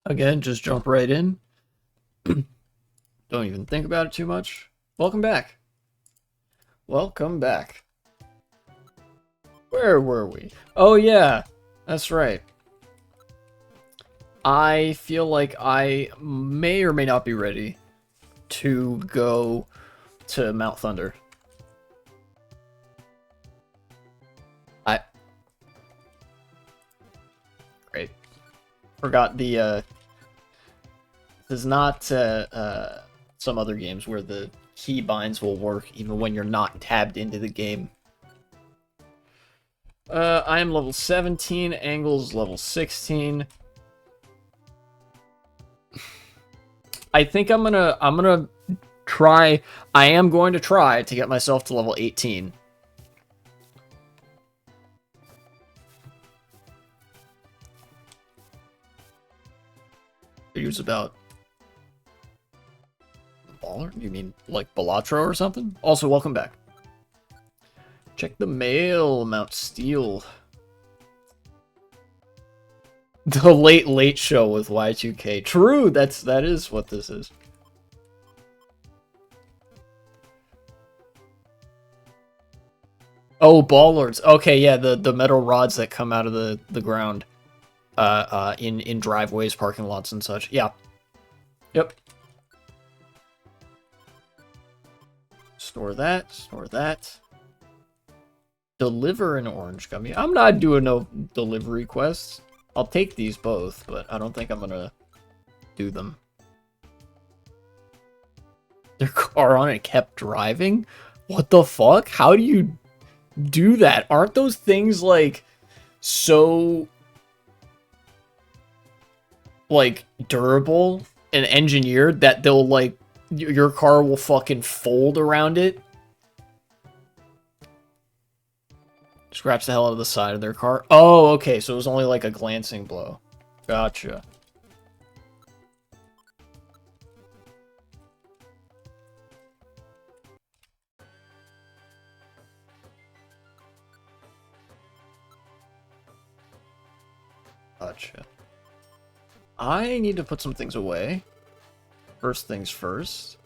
Again, just jump right in. Don't even think about it too much. Welcome back. Welcome back. Where were we? Oh yeah, that's right. I feel like I may or may not be ready to go to Mount Thunder. I Great. Forgot this is not some other games where the key binds will work even when you're not tabbed into the game. I am level 17, Angle's level 16. I think I'm gonna try. I am going to try to get myself to level 18. Use about Baller? You mean like Balatro or something? Also, welcome back. Check the mail, Mount Steel. The late show with Y2K. True, that is what this is. Oh, ball lords. Okay, yeah, the metal rods that come out of the ground, in driveways, parking lots, and such. Yeah. Yep. Store that. Store that. Deliver an orange gummy. I'm not doing no delivery quests. I'll take these both, but I don't think I'm gonna do them. Their car on it kept driving? What the fuck? How do you do that? Aren't those things like so like durable and engineered that they'll like your car will fucking fold around it? Scratch the hell out of the side of their car. Oh, okay, so it was only like a glancing blow. Gotcha. Gotcha. I need to put some things away. First things first.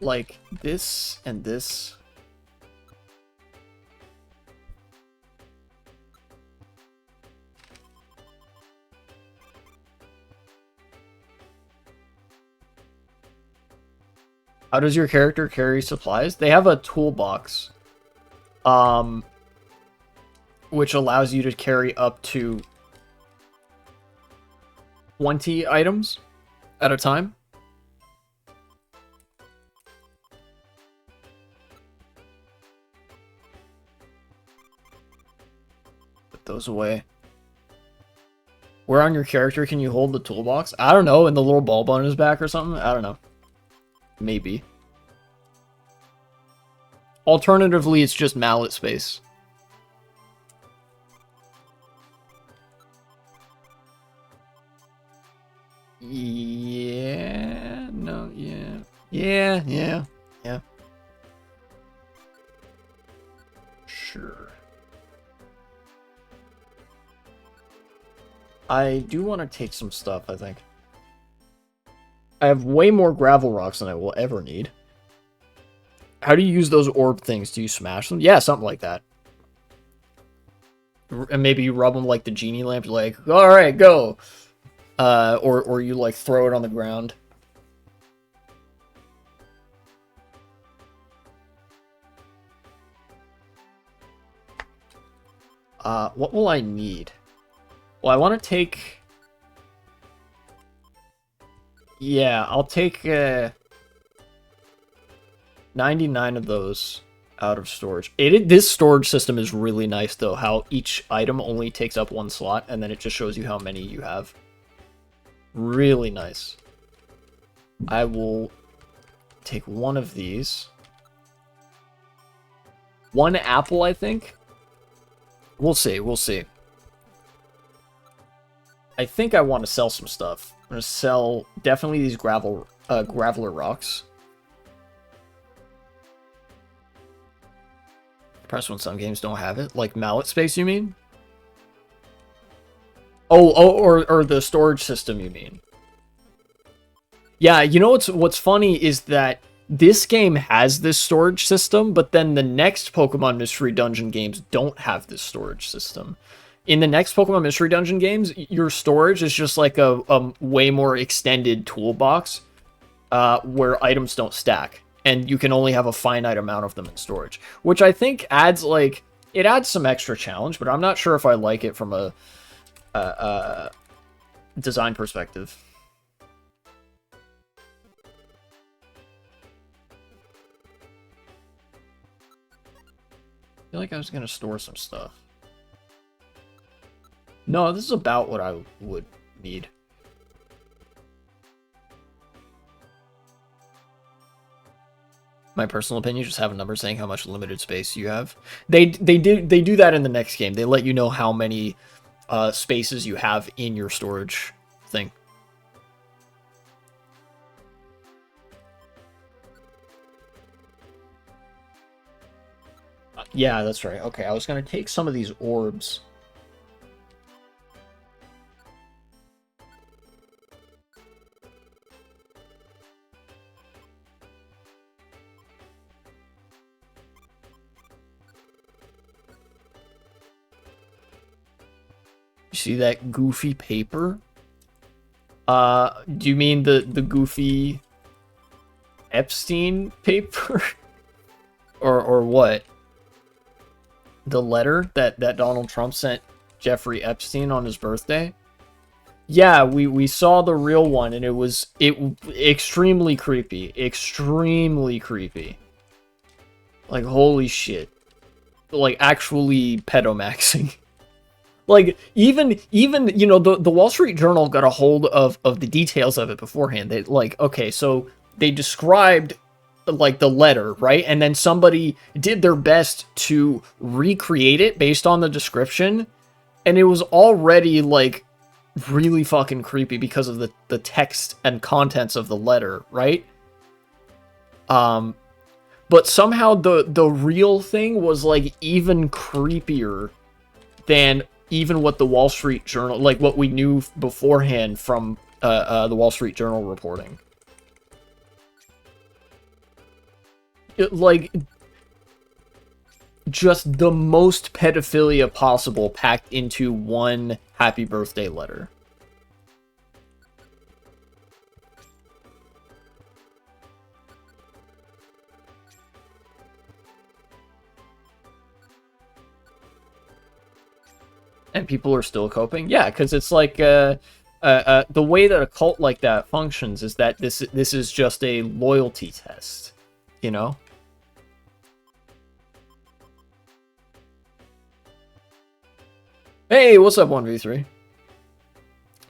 Like this and this. How does your character carry supplies? They have a toolbox, um, which allows you to carry up to 20 items at a time. Put those away. Where on your character can you hold the toolbox? I don't know, in the little bulb on his back or something? I don't know. Maybe. Alternatively, it's just mallet space. Yeah, no, yeah. Yeah. Sure. I do want to take some stuff, I think. I have way more gravel rocks than I will ever need. How do you use those orb things? Do you smash them? Yeah, something like that. And maybe you rub them like the genie lamp, like, alright, go! Or you, like, throw it on the ground. What will I need? Well, I want to take... Yeah, I'll take, 99 of those out of storage. This storage system is really nice, though, how each item only takes up one slot, and then it just shows you how many you have. Really nice. I will take one of these. One apple, I think? We'll see, we'll see. I think I want to sell some stuff. I'm going to sell definitely these graveler rocks. Press when some games don't have it. Like mallet space, you mean? Or the storage system, you mean? Yeah, you know what's funny is that this game has this storage system, but then the next Pokemon Mystery Dungeon games don't have this storage system. In the next Pokemon Mystery Dungeon games, your storage is just like a way more extended toolbox where items don't stack, and you can only have a finite amount of them in storage, which I think adds it adds some extra challenge, but I'm not sure if I like it from a design perspective. I feel like I was gonna store some stuff. No, this is about what I would need. My personal opinion, just have a number saying how much limited space you have. They do that in the next game. They let you know how many spaces you have in your storage thing. Yeah, that's right. Okay, I was gonna take some of these orbs. You see that goofy paper? Do you mean the goofy Epstein paper? or what? The letter that Donald Trump sent Jeffrey Epstein on his birthday? Yeah, we saw the real one, and it was extremely creepy. Extremely creepy. Like, holy shit. Like, actually pedomaxing. Like, even you know, the Wall Street Journal got a hold of the details of it beforehand. They, like, okay, so they described, like, the letter, right? And then somebody did their best to recreate it based on the description. And it was already, like, really fucking creepy because of the text and contents of the letter, right? But somehow the real thing was, like, even creepier than even what the Wall Street Journal, like, what we knew beforehand from the Wall Street Journal reporting. Like, just the most pedophilia possible packed into one happy birthday letter. And people are still coping? Yeah, because it's like, the way that a cult like that functions is that this is just a loyalty test, you know? Hey, what's up, 1v3?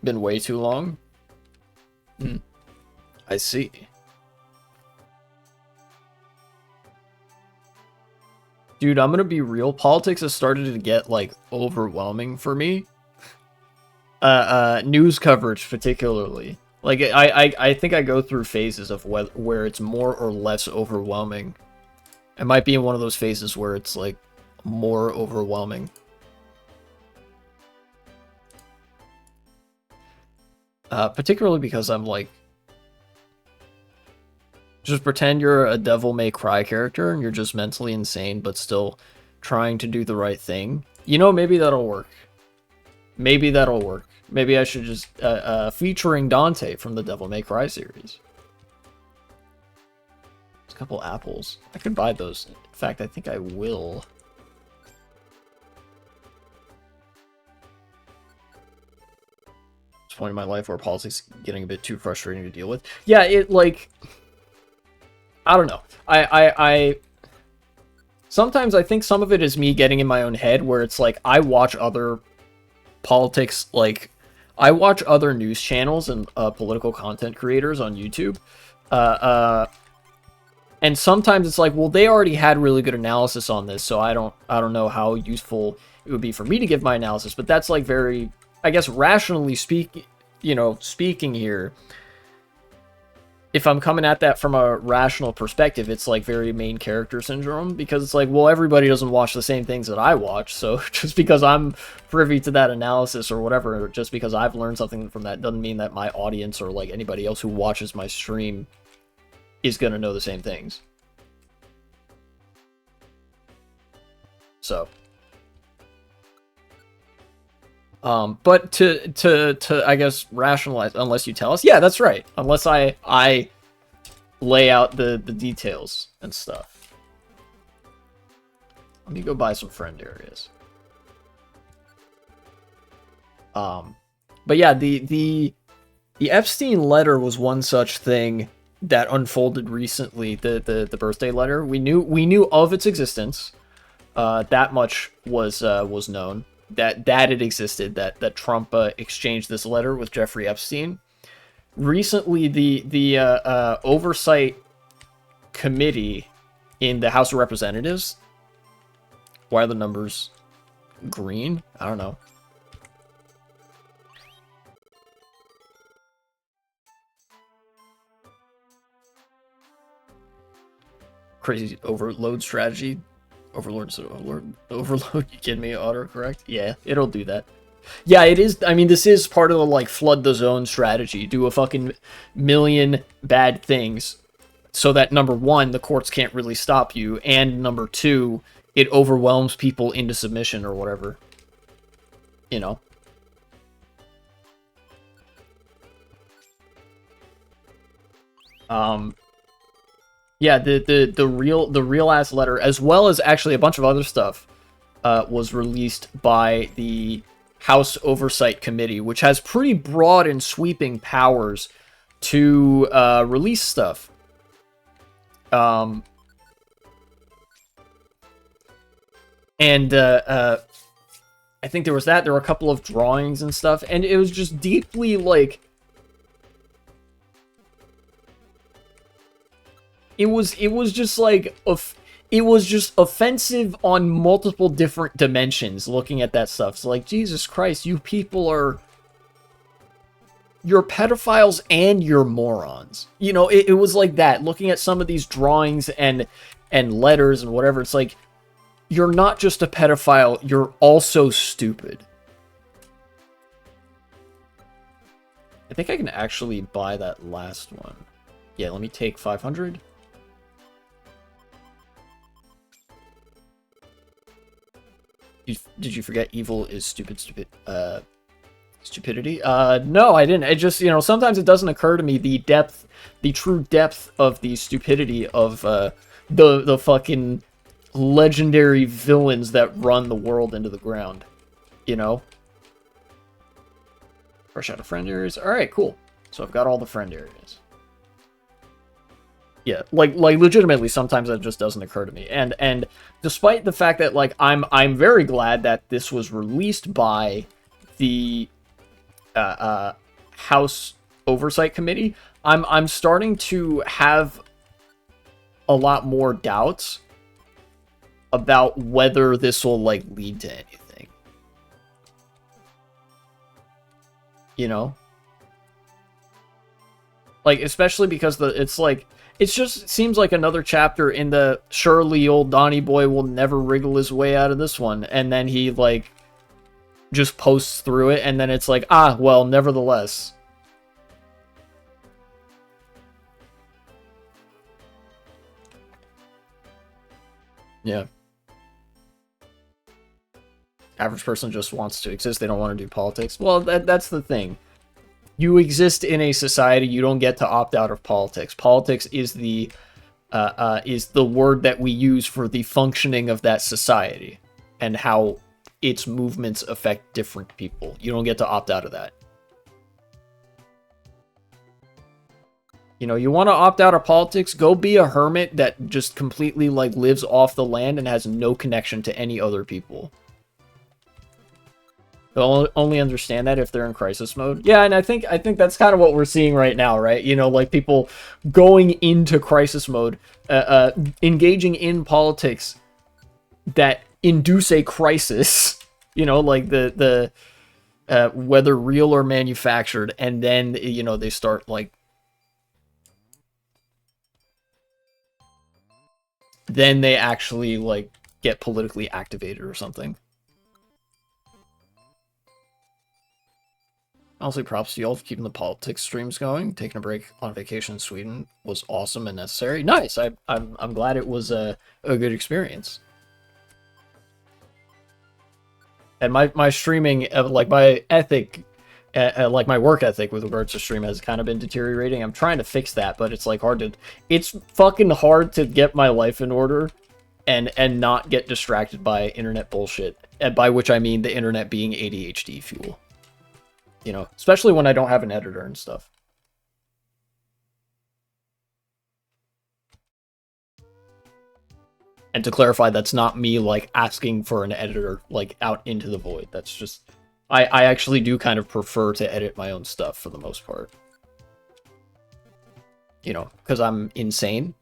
Been way too long? I see. Dude, I'm gonna be real. Politics has started to get, like, overwhelming for me. News coverage, particularly. Like, I think I go through phases of where it's more or less overwhelming. I might be in one of those phases where it's, like, more overwhelming. Particularly because I'm, like... Just pretend you're a Devil May Cry character, and you're just mentally insane, but still trying to do the right thing. You know, maybe that'll work. Maybe that'll work. Maybe I should just... featuring Dante from the Devil May Cry series. There's a couple apples. I could buy those. In fact, I think I will. Point in my life where politics is getting a bit too frustrating to deal with. Yeah, it, like, I don't know. I sometimes I think some of it is me getting in my own head where it's like I watch other politics, like I watch other news channels and political content creators on YouTube. And sometimes it's like, well, they already had really good analysis on this, so I don't know how useful it would be for me to give my analysis, but that's like very, I guess, rationally speaking, you know, speaking here, if I'm coming at that from a rational perspective, it's like very main character syndrome, because it's like, well, everybody doesn't watch the same things that I watch, so just because I'm privy to that analysis or whatever, just because I've learned something from that, doesn't mean that my audience or like anybody else who watches my stream is gonna know the same things. So, but to I guess rationalize, unless you tell us, yeah, that's right. Unless I lay out the details and stuff. Let me go buy some friend areas. But yeah, the Epstein letter was one such thing that unfolded recently. The birthday letter, we knew of its existence. That much was known, that it existed, that Trump exchanged this letter with Jeffrey Epstein. Recently, the oversight committee in the House of Representatives. Why are the numbers green? I don't know. Crazy overload strategy. Overload, you kidding me? Autocorrect? Yeah, it'll do that. Yeah, it is. I mean, this is part of the, like, flood the zone strategy. Do a fucking million bad things so that, number one, the courts can't really stop you, and number two, it overwhelms people into submission or whatever. You know? Yeah, the real ass letter, as well as actually a bunch of other stuff, was released by the House Oversight Committee, which has pretty broad and sweeping powers to release stuff. And I think there was that. There were a couple of drawings and stuff, and it was just deeply, like, it was just like it was just offensive on multiple different dimensions. Looking at that stuff, it's like, Jesus Christ, you people you're pedophiles and you're morons. You know, it was like that. Looking at some of these drawings and letters and whatever, it's like, you're not just a pedophile, you're also stupid. I think I can actually buy that last one. Yeah, let me take 500. Did you forget evil is stupidity? No, I didn't. It just, you know, sometimes it doesn't occur to me the true depth of the stupidity of the fucking legendary villains that run the world into the ground. You know? Fresh out of friend areas. Alright, cool. So I've got all the friend areas. Yeah, like legitimately, sometimes that just doesn't occur to me. And despite the fact that, like, I'm very glad that this was released by the House Oversight Committee, I'm starting to have a lot more doubts about whether this will, like, lead to anything. You know? Like, especially because it's like, it just seems like another chapter in the surely old Donny boy will never wriggle his way out of this one, and then he, like, just posts through it, and then it's like, ah, well, nevertheless. Yeah. Average person just wants to exist, they don't want to do politics. Well, that's the thing. You exist in a society, you don't get to opt out of politics. Politics is the word that we use for the functioning of that society and how its movements affect different people. You don't get to opt out of that. You know, you want to opt out of politics, go be a hermit that just completely, like, lives off the land and has no connection to any other people. They'll only understand that if they're in crisis mode. Yeah, and I think that's kind of what we're seeing right now, right? You know, like, people going into crisis mode, engaging in politics that induce a crisis, you know, like the whether real or manufactured, and then, you know, they start, like, then they actually like get politically activated or something. Honestly, props to y'all for keeping the politics streams going. Taking a break on vacation in Sweden was awesome and necessary. Nice. I'm glad it was a good experience. And my streaming, like my ethic, like my work ethic with regards to stream has kind of been deteriorating. I'm trying to fix that, but it's like hard to. It's fucking hard to get my life in order, and not get distracted by internet bullshit. And by which I mean the internet being ADHD fuel. You know, especially when I don't have an editor and stuff. And to clarify, that's not me, like, asking for an editor, like, out into the void. That's just... I actually do kind of prefer to edit my own stuff for the most part. You know, because I'm insane.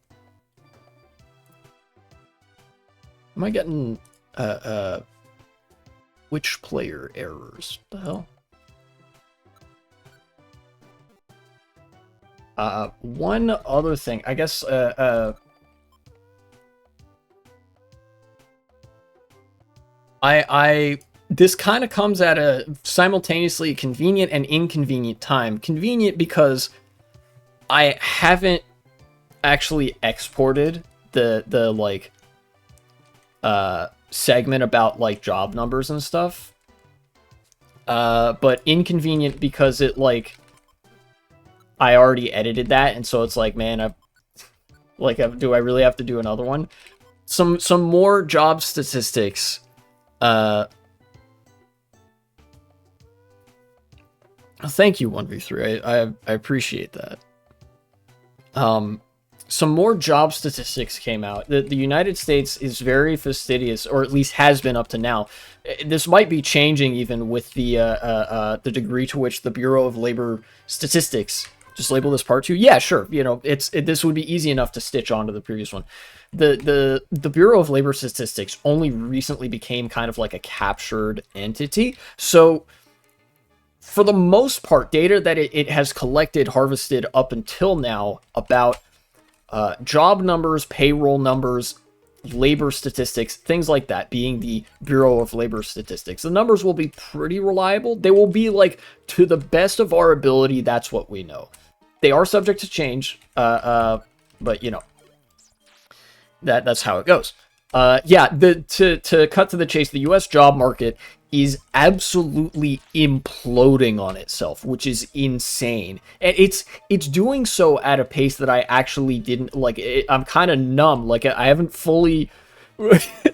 Am I getting, which player errors? What the hell? One other thing, I guess, this kind of comes at a simultaneously convenient and inconvenient time. Convenient because I haven't actually exported the like, segment about, like, job numbers and stuff. But inconvenient because it, like, I already edited that, and so it's like, man, do I really have to do another one? Some more job statistics. Thank you, 1v3. I appreciate that. Some more job statistics came out. The United States is very fastidious, or at least has been up to now. This might be changing even with the degree to which the Bureau of Labor Statistics, just label this part 2. Yeah, sure. You know, this would be easy enough to stitch onto the previous one. The Bureau of Labor Statistics only recently became kind of like a captured entity. So for the most part, data that it has collected, harvested up until now about job numbers, payroll numbers, labor statistics, things like that, being the Bureau of Labor Statistics. The numbers will be pretty reliable. They will be, like, to the best of our ability, that's what we know. They are subject to change, but, you know, that's how it goes. Yeah, to cut to the chase, the U.S. job market is absolutely imploding on itself, which is insane. And it's doing so at a pace that I actually didn't, like, I'm kind of numb. Like, I haven't fully,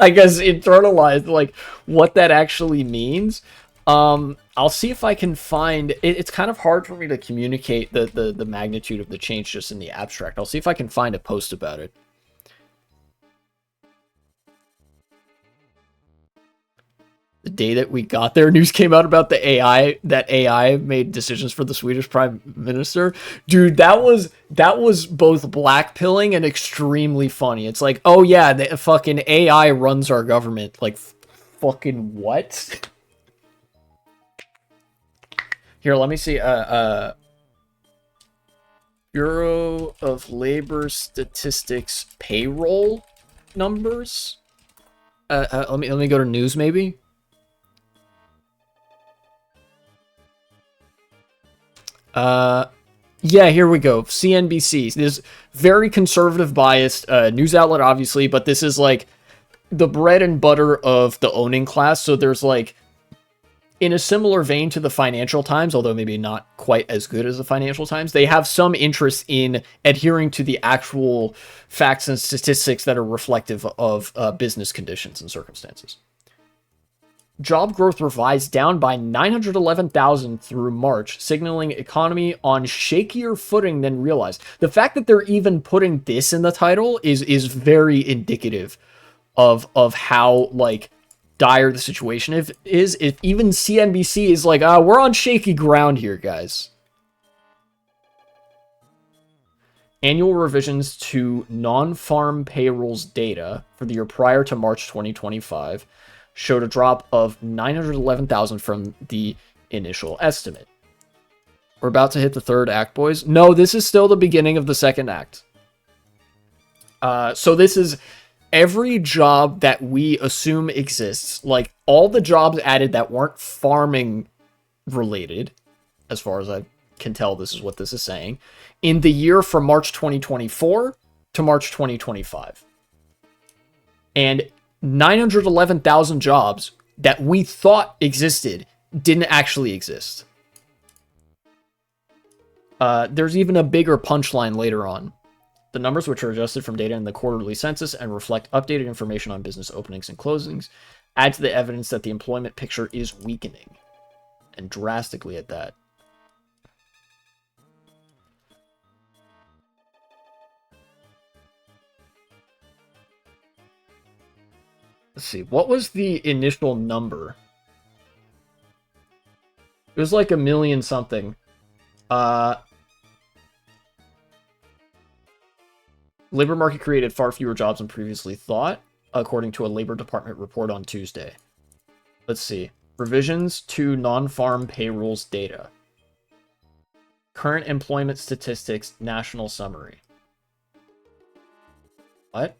I guess, internalized, like, what that actually means. I'll see if I can find, it's kind of hard for me to communicate the magnitude of the change just in the abstract. I'll see if I can find a post about it. The day that we got there, news came out about the AI, that AI made decisions for the Swedish Prime Minister. Dude, that was both blackpilling and extremely funny. It's like, oh yeah, the fucking AI runs our government. Like, fucking what? Here, let me see. Bureau of Labor Statistics payroll numbers. Let me go to news maybe. Yeah, here we go. CNBC. This very conservative biased news outlet, obviously, but this is like the bread and butter of the owning class. So there's like, in a similar vein to the Financial Times, although maybe not quite as good as the Financial Times, they have some interest in adhering to the actual facts and statistics that are reflective of business conditions and circumstances. Job growth revised down by 911,000 through March, signaling economy on shakier footing than realized. The fact that they're even putting this in the title is very indicative of how, like, dire the situation is. If even CNBC is like, we're on shaky ground here, guys. Annual revisions to non-farm payrolls data for the year prior to March 2025 showed a drop of 911,000 from the initial estimate. We're about to hit the third act, boys. No, this is still the beginning of the second act. So this is every job that we assume exists, like all the jobs added that weren't farming related, as far as I can tell, this is what this is saying, in the year from March 2024 to March 2025. And 911,000 jobs that we thought existed didn't actually exist. There's even a bigger punchline later on. The numbers, which are adjusted from data in the quarterly census and reflect updated information on business openings and closings, add to the evidence that the employment picture is weakening, and drastically at that. Let's see, what was the initial number? It was like 1 million something. Labor market created far fewer jobs than previously thought, according to a Labor Department report on Tuesday. Let's see. Revisions to non-farm payrolls data. Current employment statistics, national summary. What?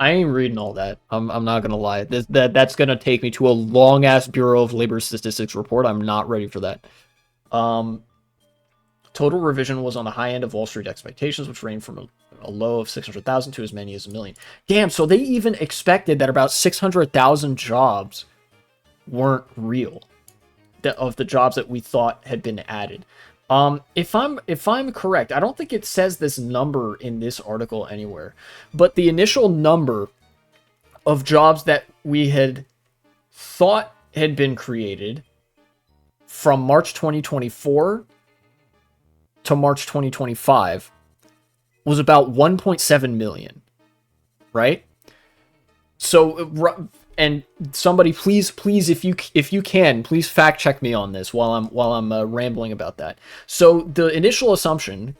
I ain't reading all that. I'm not gonna lie. That's gonna take me to a long ass Bureau of Labor Statistics report. I'm not ready for that. Total revision was on the high end of Wall Street expectations, which ranged from a low of 600,000 to as many as 1 million. Damn, so they even expected that about 600,000 jobs weren't real, of the jobs that we thought had been added. If I'm correct, I don't think it says this number in this article anywhere, but the initial number of jobs that we had thought had been created from March 2024 to March 2025 was about 1.7 million, right? So, and somebody please, if you can, please fact check me on this while I'm rambling about that. So the initial assumption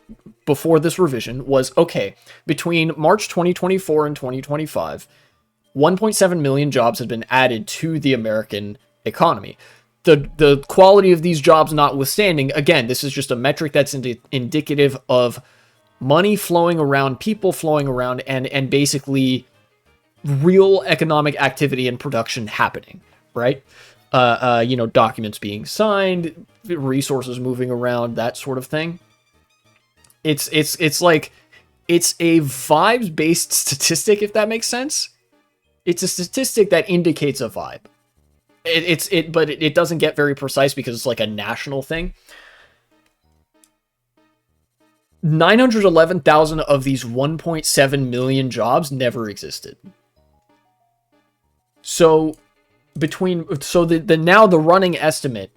before this revision was, okay, between March 2024 and 2025, 1.7 million jobs had been added to the American economy. The quality of these jobs notwithstanding, again, this is just a metric that's indicative of money flowing around, people flowing around, and basically real economic activity and production happening, right? Documents being signed, resources moving around, that sort of thing. It's like, it's a vibes-based statistic, if that makes sense. It's a statistic that indicates a vibe. But it doesn't get very precise because it's like a national thing. 911,000 of these 1.7 million jobs never existed. So the running estimate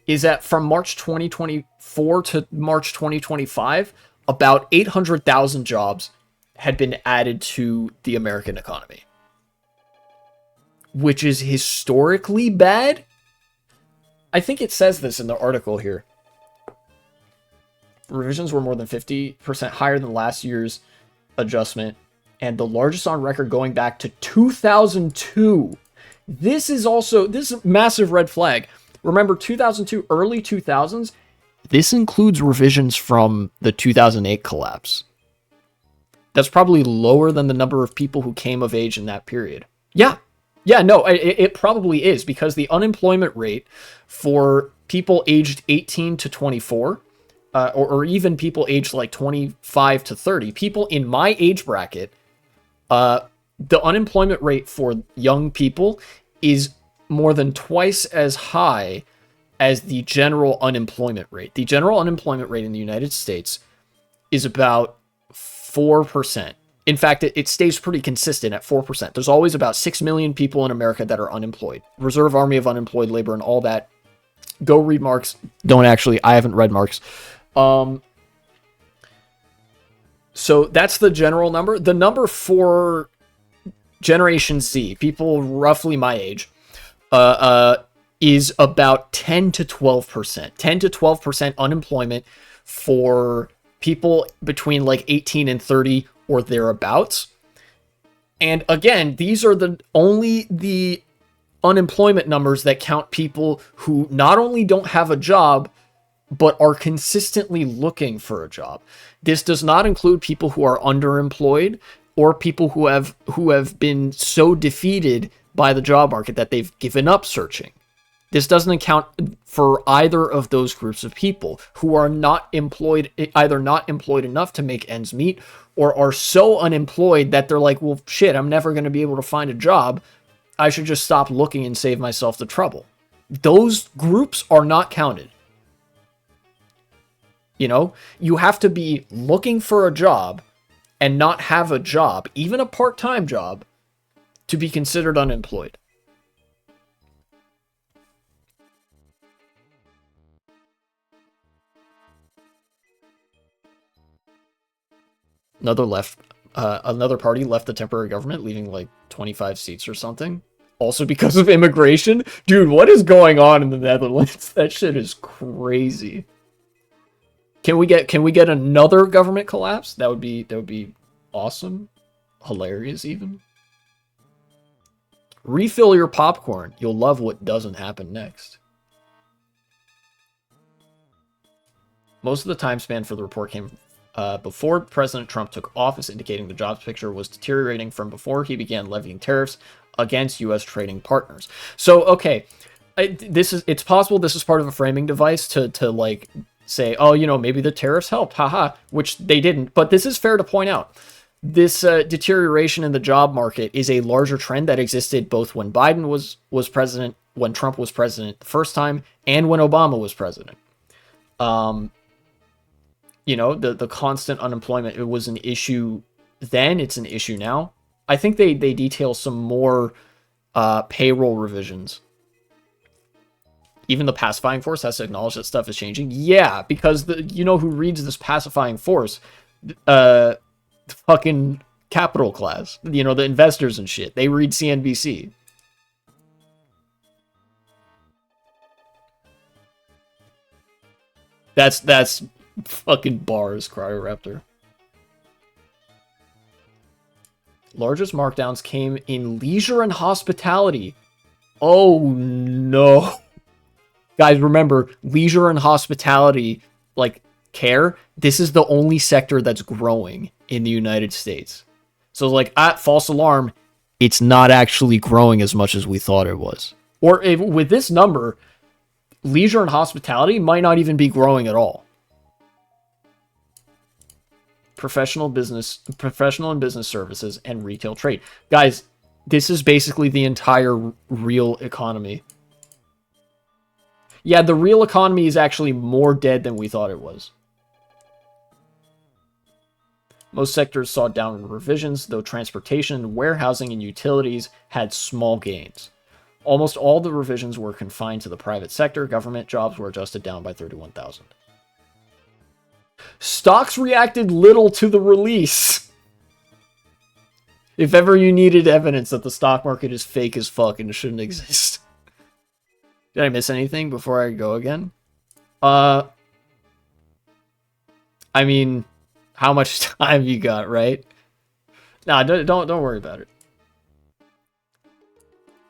is that from March 2024 to March 2025, about 800,000 jobs had been added to the American economy, which is historically bad. I think it says this in the article here. Revisions were more than 50% higher than last year's adjustment, and the largest on record going back to 2002. This is a massive red flag. Remember, 2002, early 2000s, this includes revisions from the 2008 collapse. That's probably lower than the number of people who came of age in that period. Yeah, no, it probably is, because the unemployment rate for people aged 18 to 24, or even people aged like 25 to 30, people in my age bracket, the unemployment rate for young people is more than twice as high as the general unemployment rate. The general unemployment rate in the United States is about 4%. In fact, it stays pretty consistent at 4%. There's always about 6 million people in America that are unemployed. Reserve Army of Unemployed Labor and all that. Go read Marx. Don't actually. I haven't read Marx. So that's the general number. The number for Generation Z, people roughly my age, is about 10 to 12%. 10 to 12% unemployment for people between like 18 and 30 or thereabouts. And again, these are only the unemployment numbers that count people who not only don't have a job, but are consistently looking for a job. This does not include people who are underemployed or people who have been so defeated by the job market that they've given up searching. This doesn't account for either of those groups of people who are not employed, either not employed enough to make ends meet, or are so unemployed that they're like, well, shit, I'm never going to be able to find a job. I should just stop looking and save myself the trouble. Those groups are not counted. You know, you have to be looking for a job and not have a job, even a part-time job, to be considered unemployed. Another party left the temporary government, leaving like 25 seats or something. Also because of immigration. Dude, what is going on in the Netherlands? That shit is crazy. Can we get another government collapse? That would be awesome. Hilarious even. Refill your popcorn. You'll love what doesn't happen next. Most of the time span for the report came before President Trump took office, indicating the jobs picture was deteriorating from before he began levying tariffs against U.S. trading partners. So, okay, it's possible this is part of a framing device to like say, oh, you know, maybe the tariffs helped, haha, which they didn't. But this is fair to point out. This deterioration in the job market is a larger trend that existed both when Biden was president, when Trump was president the first time, and when Obama was president. You know, the constant unemployment, it was an issue then, it's an issue now. I think they detail some more payroll revisions. Even the pacifying force has to acknowledge that stuff is changing. Yeah, because you know who reads this pacifying force? Fucking capital class. You know, the investors and shit. They read CNBC. That's fucking bars, Cryoraptor. Largest markdowns came in leisure and hospitality. Oh no. Guys, remember, leisure and hospitality, like care, this is the only sector that's growing in the United States. So like, false alarm, it's not actually growing as much as we thought it was. Or with this number, leisure and hospitality might not even be growing at all. Professional and business services, and retail trade. Guys, this is basically the entire real economy. Yeah, the real economy is actually more dead than we thought it was. Most sectors saw downward revisions, though transportation, warehousing, and utilities had small gains. Almost all the revisions were confined to the private sector. Government jobs were adjusted down by 31,000. Stocks reacted little to the release. If ever you needed evidence that the stock market is fake as fuck and it shouldn't exist. Did I miss anything before I go again? I mean, how much time you got, right? Nah, don't worry about it.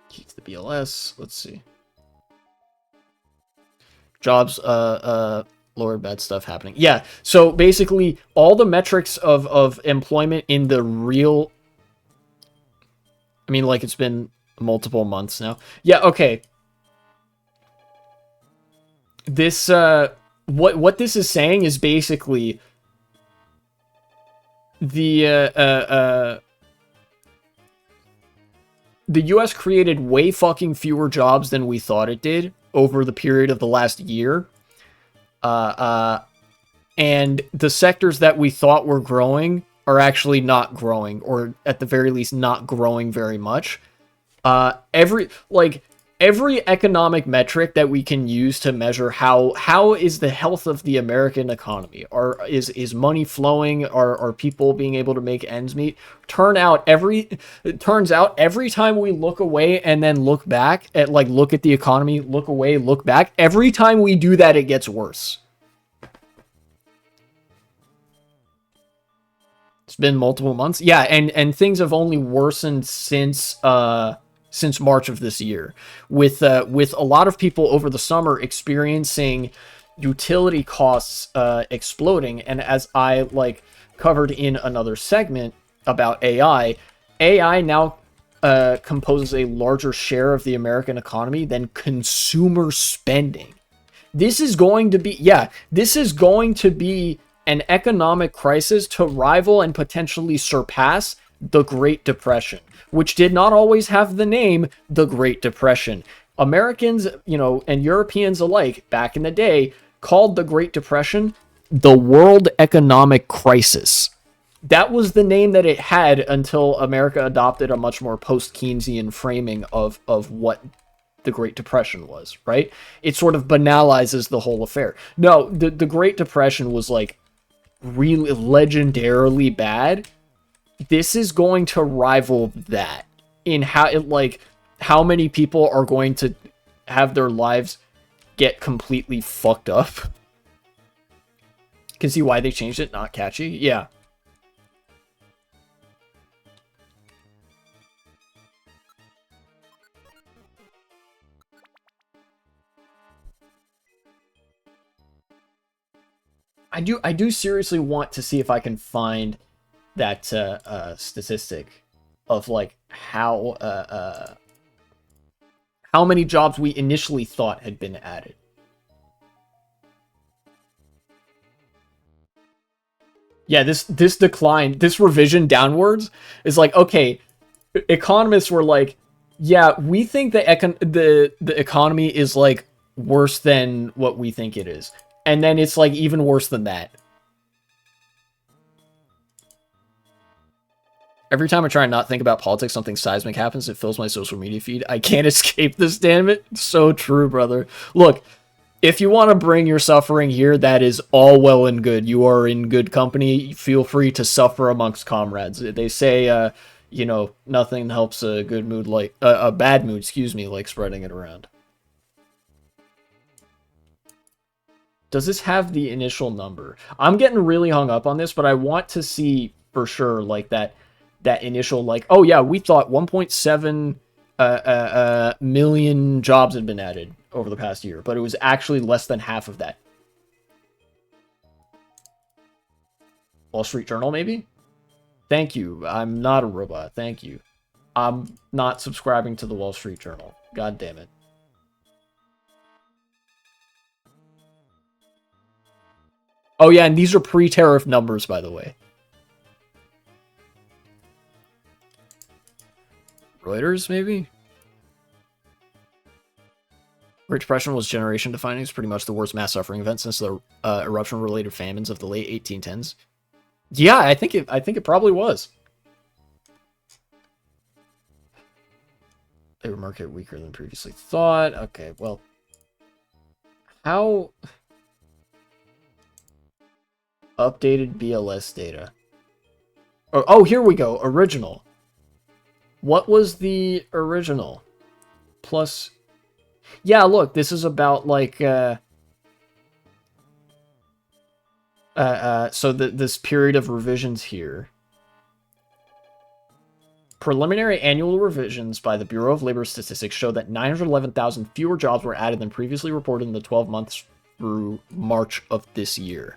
Keep the BLS. Let's see. Jobs, lower bad stuff happening. Yeah, so basically all the metrics of employment in the real, I mean, like, it's been multiple months now. Yeah, okay. This what this is saying is basically the US created way fucking fewer jobs than we thought it did over the period of the last year. And the sectors that we thought were growing are actually not growing, or at the very least not growing very much. Every economic metric that we can use to measure how is the health of the American economy, or is money flowing, are people being able to make ends meet, turns out every time we look away and then look back at, like, look at the economy, look away, look back, every time we do that, it gets worse. It's been multiple months. Yeah, and things have only worsened since March of this year, with a lot of people over the summer experiencing utility costs exploding. And as I like covered in another segment about AI now composes a larger share of the American economy than consumer spending. This is going to be, yeah, this is going to be an economic crisis to rival and potentially surpass the Great Depression, which did not always have the name the Great Depression. Americans, you know, and Europeans alike back in the day called the Great Depression the World Economic Crisis. That was the name that it had until America adopted a much more post-Keynesian framing of what the Great Depression was, right? It sort of banalizes the whole affair. No, the Great Depression was like really legendarily bad. This is going to rival that in how it, like, how many people are going to have their lives get completely fucked up. Can see why they changed it. Not catchy. Yeah. I do seriously want to see if I can find that statistic of like how many jobs we initially thought had been added. Yeah, this decline, this revision downwards is like, okay, economists were like, yeah, we think the economy is like worse than what we think it is. And then it's like even worse than that. Every time I try and not think about politics, something seismic happens. It fills my social media feed. I can't escape this, damn it. So true, brother. Look, if you want to bring your suffering here, that is all well and good. You are in good company. Feel free to suffer amongst comrades. They say, you know, nothing helps a good mood like a bad mood, excuse me, like spreading it around. Does this have the initial number? I'm getting really hung up on this, but I want to see for sure, like that initial, like, oh yeah, we thought 1.7 million jobs had been added over the past year, but it was actually less than half of that. Wall Street Journal, maybe? Thank you. I'm not a robot. Thank you. I'm not subscribing to the Wall Street Journal. God damn it. Oh yeah, and these are pre-tariff numbers, by the way. Reuters, maybe? Great Depression was generation defining. It's pretty much the worst mass suffering event since the eruption-related famines of the late 1810s. Yeah, I think it probably was. Labor market weaker than previously thought. Okay, well, how updated BLS data? Oh, here we go. Original. What was the original? Plus, yeah, look, this is about like so this period of revisions here. Preliminary annual revisions by the Bureau of Labor Statistics show that 911,000 fewer jobs were added than previously reported in the 12 months through March of this year.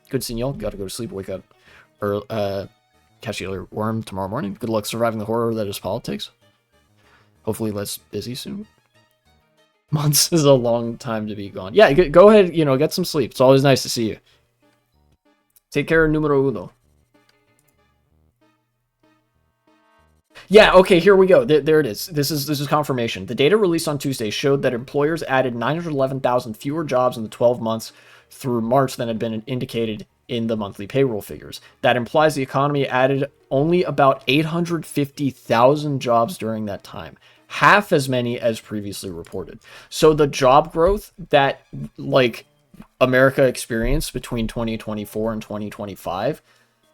Good seeing y'all. Gotta go to sleep, wake up, or catch the other worm tomorrow morning. Good luck surviving the horror that is politics. Hopefully less busy soon. Months is a long time to be gone. Yeah, go ahead, you know, get some sleep. It's always nice to see you. Take care, numero uno. Yeah, okay, here we go. There it is. This is confirmation. The data released on Tuesday showed that employers added 911,000 fewer jobs in the 12 months through March than had been indicated in the monthly payroll figures. That implies the economy added only about 850,000 jobs during that time, half as many as previously reported. So the job growth that like America experienced between 2024 and 2025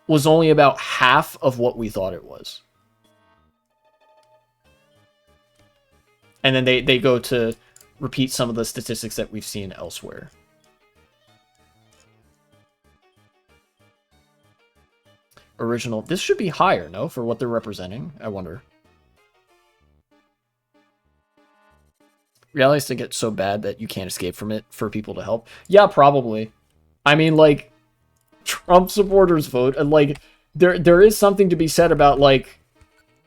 was only about half of what we thought it was. And then they go to repeat some of the statistics that we've seen elsewhere. Original. This should be higher, no? For what they're representing, I wonder. realities to get so bad that you can't escape from it for people to help? Yeah, probably. I mean, like, Trump supporters vote, and like, there is something to be said about, like,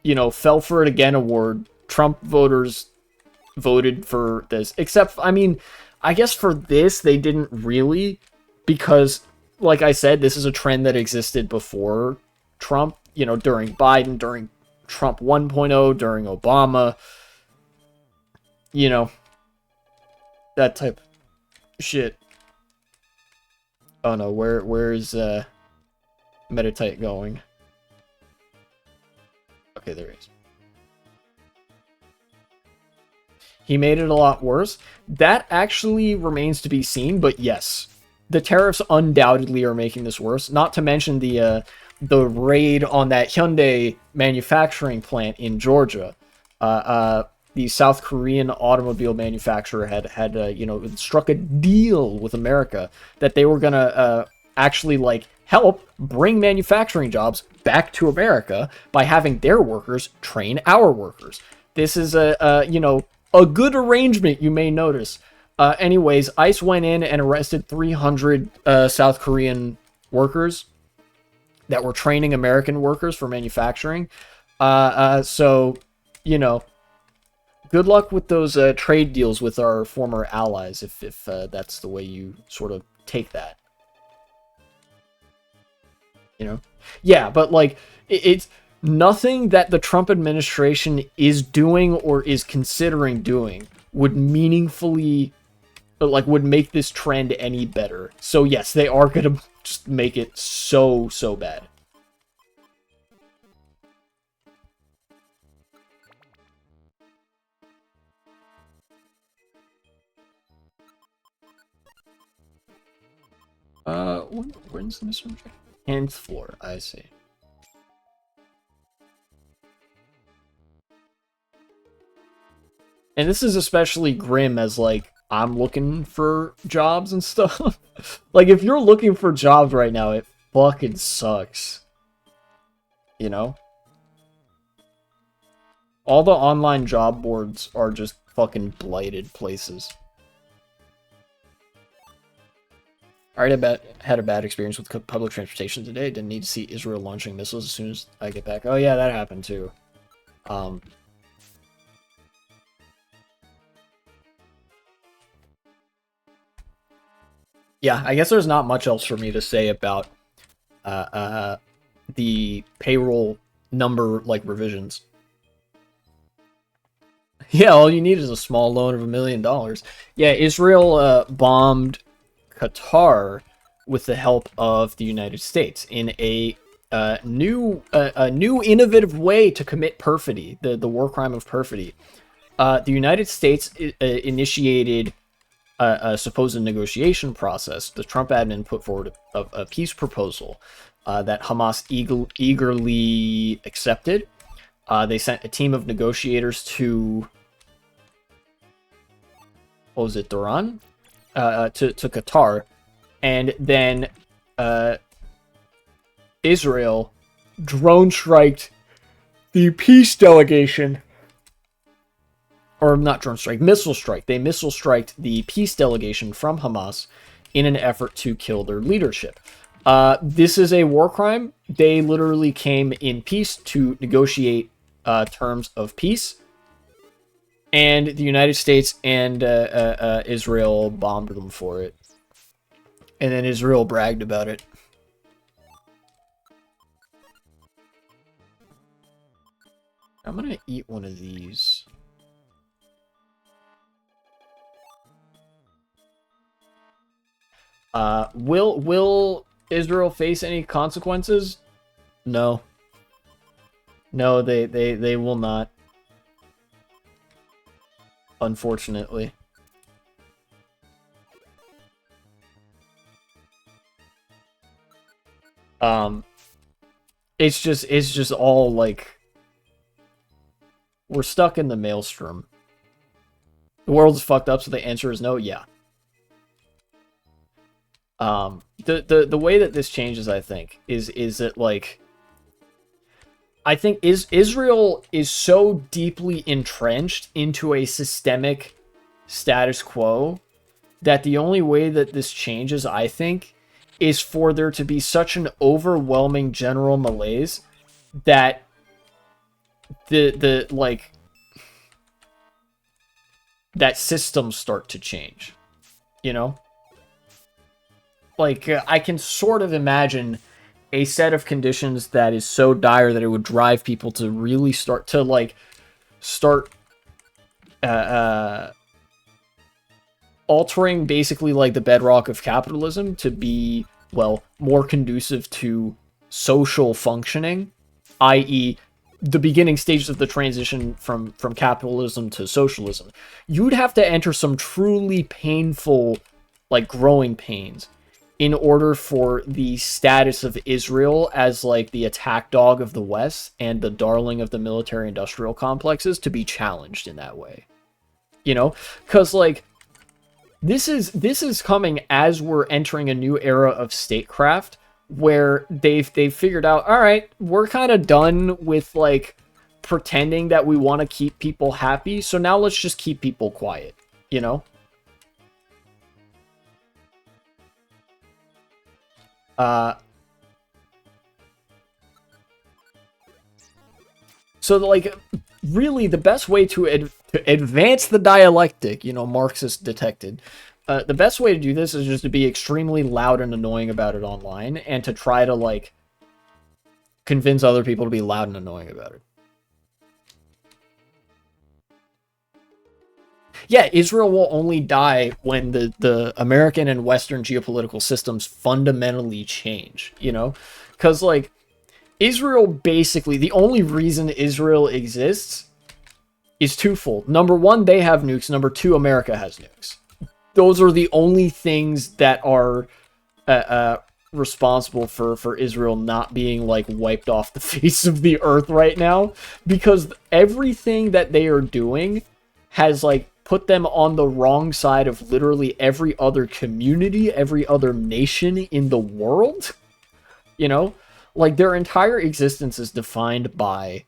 you know, fell for it again award. Trump voters voted for this, except, I mean, I guess for this they didn't really, because, like I said, this is a trend that existed before Trump, you know, during Biden, during Trump 1.0, during Obama, you know, that type of shit. Oh no, where's Meditite going? Okay, there he is. He made it a lot worse. That actually remains to be seen, but yes, the tariffs undoubtedly are making this worse. Not to mention the raid on that Hyundai manufacturing plant in Georgia. The South Korean automobile manufacturer had you know, struck a deal with America that they were gonna actually, like, help bring manufacturing jobs back to America by having their workers train our workers. This is you know, a good arrangement, you may notice. Anyways, ICE went in and arrested 300 South Korean workers that were training American workers for manufacturing. So, you know, good luck with those trade deals with our former allies, if that's the way you sort of take that. You know? Yeah, but, like, it's nothing that the Trump administration is doing or is considering doing would meaningfully, like, would make this trend any better. So yes, they are going to just make it so bad. When's the Mr. 10th floor, I see. And this is especially grim as, like, I'm looking for jobs and stuff. Like, if you're looking for jobs right now, it fucking sucks. You know? All the online job boards are just fucking blighted places. I already had a bad experience with public transportation today. Didn't need to see Israel launching missiles as soon as I get back. Oh yeah, that happened too. Yeah, I guess there's not much else for me to say about the payroll number, like, revisions. Yeah, all you need is a small loan of $1 million. Yeah, Israel bombed Qatar with the help of the United States in a new innovative way to commit perfidy, the war crime of perfidy. The United States initiated a supposed negotiation process. The Trump admin put forward a peace proposal that Hamas eagerly accepted. They sent a team of negotiators to, what was it, Duran? To Qatar, and then Israel drone striked the peace delegation, or not drone strike, missile strike. They missile striked the peace delegation from Hamas in an effort to kill their leadership. This is a war crime. They literally came in peace to negotiate terms of peace. And the United States and Israel bombed them for it. And then Israel bragged about it. I'm gonna eat one of these. Will Israel face any consequences? No. No, they will not. Unfortunately. It's just all, like, we're stuck in the maelstrom. The world's fucked up, so the answer is no. Yeah. The way that this changes, I think, is that, like, I think Israel is so deeply entrenched into a systemic status quo, that the only way that this changes, I think, is for there to be such an overwhelming general malaise that the like that systems start to change, you know? Like, I can sort of imagine a set of conditions that is so dire that it would drive people to really start to, like, altering basically, like, the bedrock of capitalism to be, well, more conducive to social functioning, i.e., the beginning stages of the transition from capitalism to socialism. You'd have to enter some truly painful, like, growing pains in order for the status of Israel as, like, the attack dog of the West and the darling of the military-industrial complexes to be challenged in that way. You know? Because, like, this is coming as we're entering a new era of statecraft, where they've figured out, all right, we're kind of done with, like, pretending that we want to keep people happy, so now let's just keep people quiet, you know? So, like, really, the best way to advance the dialectic, you know, Marxist detected, the best way to do this is just to be extremely loud and annoying about it online, and to try to, like, convince other people to be loud and annoying about it. Yeah, Israel will only die when the American and Western geopolitical systems fundamentally change, you know? Because, like, Israel basically, the only reason Israel exists is twofold. Number one, they have nukes. Number two, America has nukes. Those are the only things that are responsible for Israel not being, like, wiped off the face of the earth right now. Because everything that they are doing has, like, put them on the wrong side of literally every other community, every other nation in the world. You know? Like, their entire existence is defined by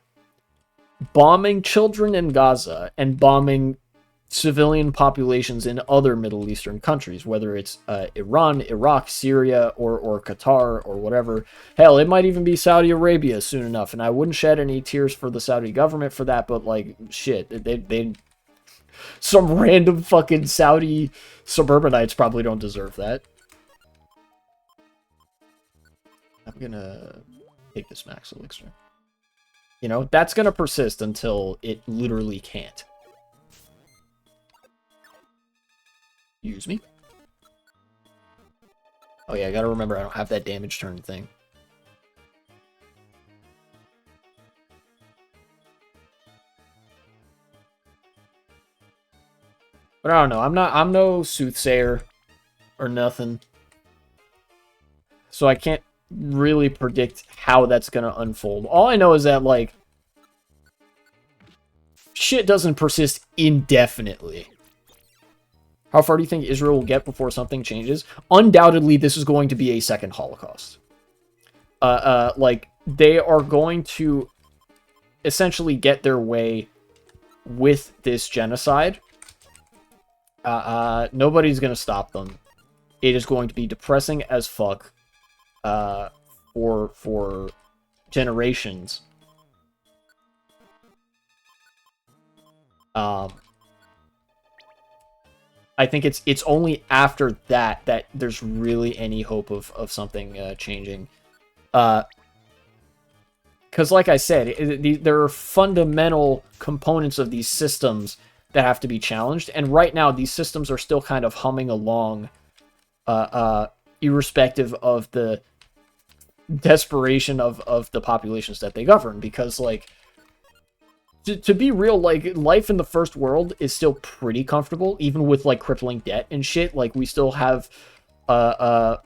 bombing children in Gaza and bombing civilian populations in other Middle Eastern countries, whether it's Iran, Iraq, Syria, or Qatar, or whatever. Hell, it might even be Saudi Arabia soon enough, and I wouldn't shed any tears for the Saudi government for that, but, like, shit, they some random fucking Saudi suburbanites probably don't deserve that. I'm gonna take this max elixir. You know, that's gonna persist until it literally can't. Use me. Oh yeah, I gotta remember I don't have that damage turn thing. But I don't know, I'm no soothsayer or nothing. So I can't really predict how that's gonna unfold. All I know is that, like, shit doesn't persist indefinitely. How far do you think Israel will get before something changes? Undoubtedly, this is going to be a second Holocaust. Like, they are going to essentially get their way with this genocide. Nobody's gonna stop them. It is going to be depressing as fuck. For generations. I think it's only after that that there's really any hope of something changing. Because, like I said, there are fundamental components of these systems that have to be challenged, and right now these systems are still kind of humming along, irrespective of the desperation of the populations that they govern. Because, like, to be real, like, life in the first world is still pretty comfortable, even with, like, crippling debt and shit. Like, we still have twerking,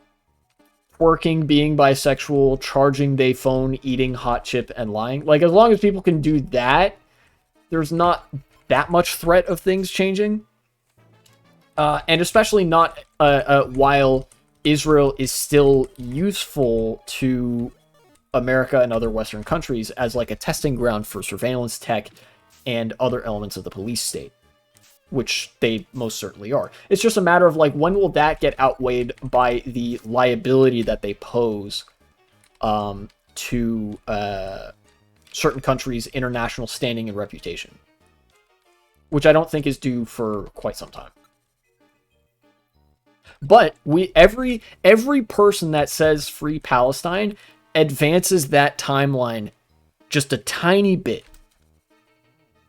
being bisexual, charging they phone, eating hot chip, and lying. Like, as long as people can do that, there's not that much threat of things changing. And especially not while Israel is still useful to America and other Western countries as, like, a testing ground for surveillance tech and other elements of the police state. which they most certainly are. It's just a matter of like, when will that get outweighed by the liability that they pose to certain countries' international standing and reputation, which I don't think is due for quite some time. But every person that says free Palestine advances that timeline just a tiny bit.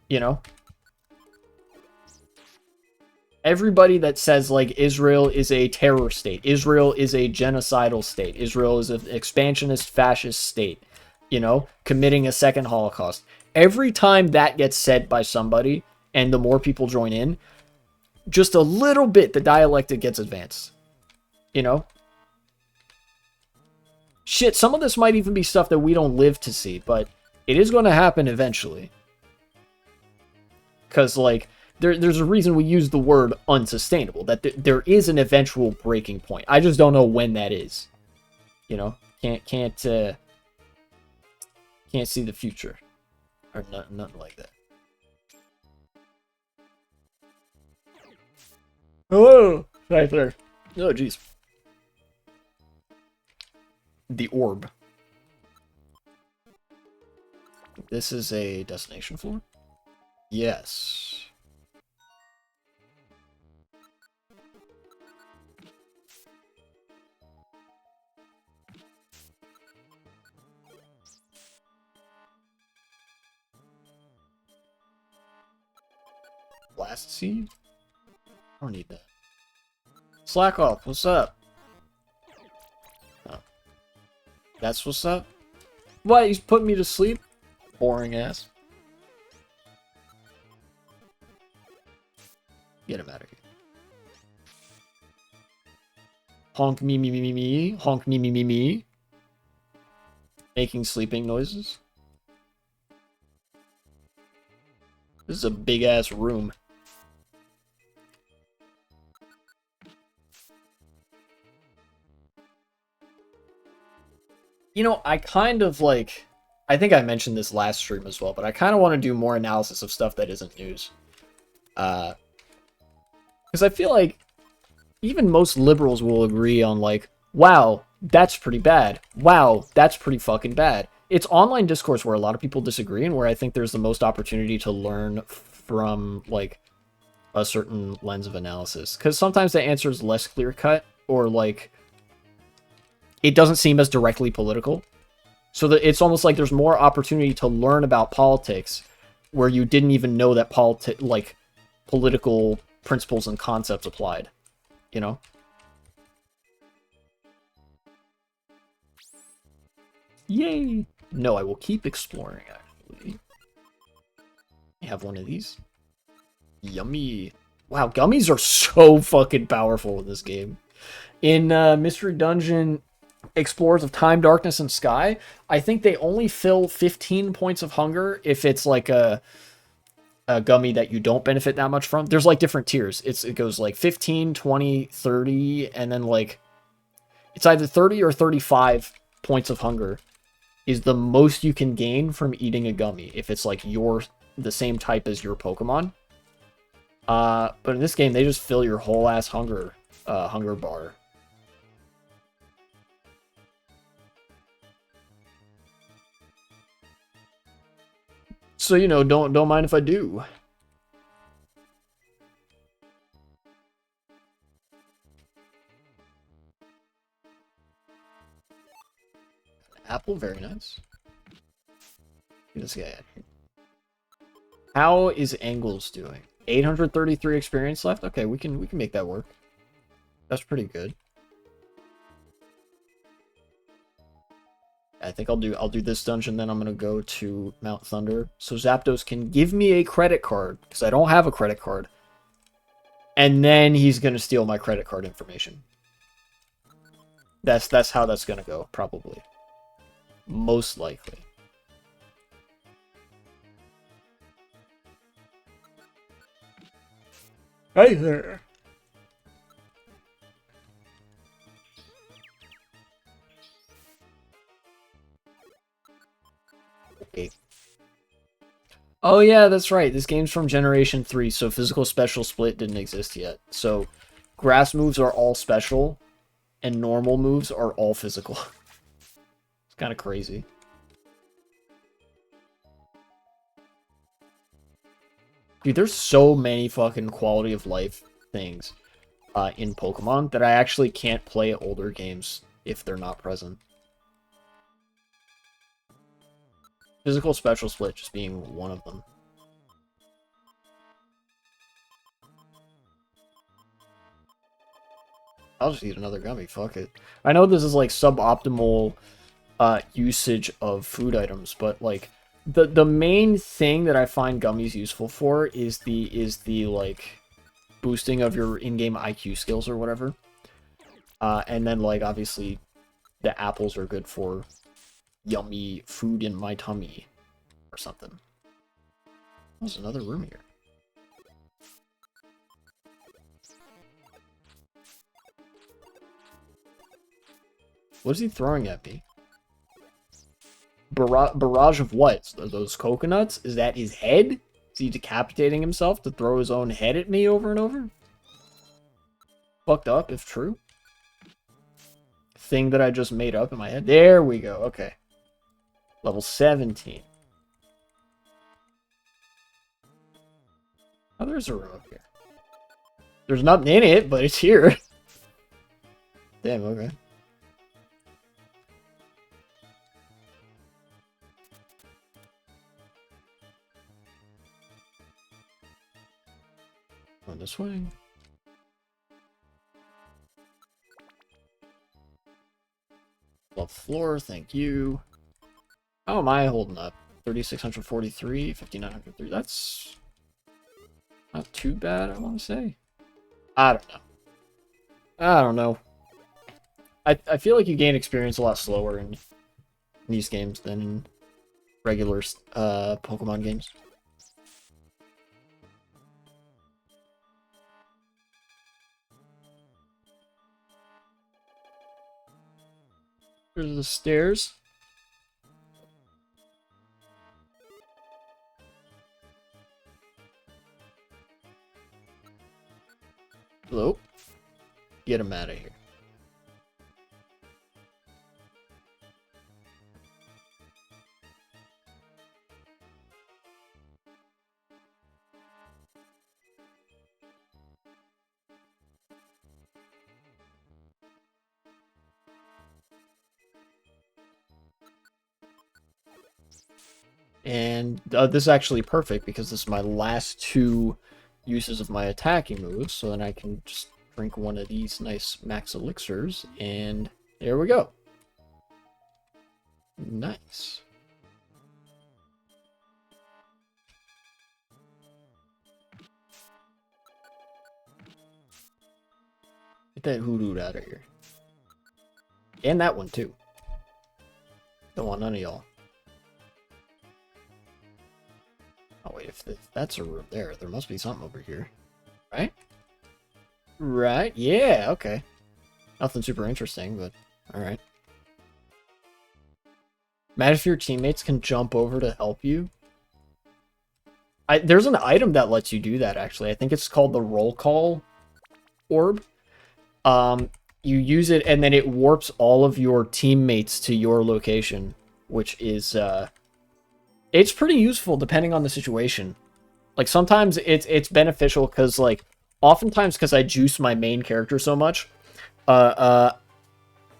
You know? Everybody that says, like, Israel is a terror state, Israel is a genocidal state, Israel is an expansionist fascist state, you know, committing a second Holocaust. Every time that gets said by somebody, and the more people join in, just a little bit, the dialectic gets advanced. You know? Shit, some of this might even be stuff that we don't live to see, but it is going to happen eventually. Because, like, there's a reason we use the word unsustainable, that there is an eventual breaking point. I just don't know when that is. You know? Can't see the future. Or nothing like that. Oh, right there. Oh, jeez. The orb. This is a destination floor? Yes. Blast seed? I don't need that. Slack off, what's up? Oh. That's what's up? What, he's putting me to sleep? Boring ass. Get him out of here. Honk me me me me me. Honk me me me me. Making sleeping noises. This is a big ass room. You know, I kind of like... I think I mentioned this last stream as well, but I kind of want to do more analysis of stuff that isn't news. Because I feel like even most liberals will agree on, like, wow, that's pretty bad. Wow, that's pretty fucking bad. It's online discourse where a lot of people disagree and where I think there's the most opportunity to learn from, like, a certain lens of analysis. Because sometimes the answer is less clear-cut, or, like, it doesn't seem as directly political. So that it's almost like there's more opportunity to learn about politics where you didn't even know that political principles and concepts applied. You know? Yay! No, I will keep exploring, actually. I have one of these. Yummy. Wow, gummies are so fucking powerful in this game. In Mystery Dungeon Explorers of Time, Darkness, and Sky, I think they only fill 15 points of hunger if it's like a gummy that you don't benefit that much from. There's like different tiers. It goes like 15, 20, 30, and then like it's either 30 or 35 points of hunger is the most you can gain from eating a gummy if it's like the same type as your Pokemon. But in this game, they just fill your whole ass hunger bar. So, you know, don't mind if I do. Apple, very nice. Get this guy out here. How is Angles doing? 833 experience left? Okay, we can make that work. That's pretty good. I think I'll do this dungeon, then I'm gonna go to Mount Thunder. So Zapdos can give me a credit card, because I don't have a credit card. And then he's gonna steal my credit card information. That's how that's gonna go, probably. Most likely. Hey there. Okay. Oh yeah, that's right. This game's from Generation 3, so physical special split didn't exist yet. So grass moves are all special, and normal moves are all physical. It's kind of crazy. Dude, there's so many fucking quality of life things in Pokemon that I actually can't play older games if they're not present. Physical special split just being one of them. I'll just eat another gummy, fuck it. I know this is like suboptimal usage of food items, but like the main thing that I find gummies useful for is the like boosting of your in-game IQ skills or whatever. And then like obviously the apples are good for yummy food in my tummy or something. There's another room here. What is he throwing at me? Barrage of what? Those coconuts? Is that his head? Is he decapitating himself to throw his own head at me over and over? Fucked up, if true. Thing that I just made up in my head. There we go. Okay. Level 17. Oh, there's a room up here. There's nothing in it, but it's here. Damn, okay. On this way. Love floor, thank you. How am I holding up? 3,643, 5,903. That's not too bad, I want to say. I don't know. I don't know. I feel like you gain experience a lot slower in these games than in regular Pokemon games. There's the stairs. Hello? Get him out of here. And this is actually perfect because this is my last two uses of my attacking moves, so then I can just drink one of these nice max elixirs, and there we go. Nice. Get that hoodoo out of here. And that one too. Don't want none of y'all. Oh wait, if that's a room there must be something over here. Right? Right? Yeah, okay. Nothing super interesting, but alright. Imagine if your teammates can jump over to help you. There's an item that lets you do that, actually. I think it's called the roll call orb. You use it, and then it warps all of your teammates to your location, which is, it's pretty useful depending on the situation. Like, sometimes it's beneficial because, like, oftentimes because I juice my main character so much,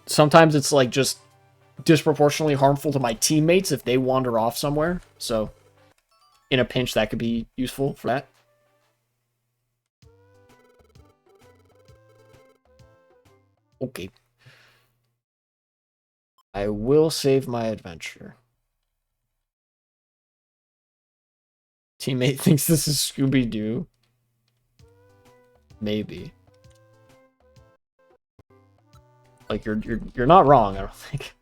sometimes it's, like, just disproportionately harmful to my teammates if they wander off somewhere. So, in a pinch, that could be useful for that. Okay. I will save my adventure. Teammate thinks this is Scooby-Doo. Maybe. Like you're not wrong, I don't think.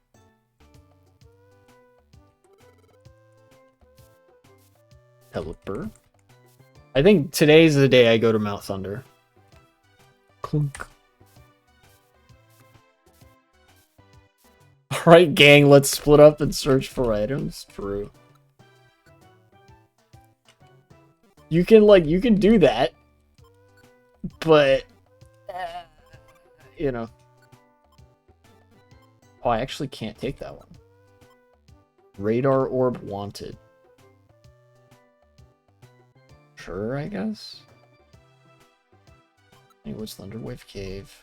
Pelipper. I think today's the day I go to Mount Thunder. Clunk. Alright, gang, let's split up and search for items. True. You can do that, but you know. Oh, I actually can't take that one. Radar orb wanted. Sure, I guess. What's Thunderwave Cave?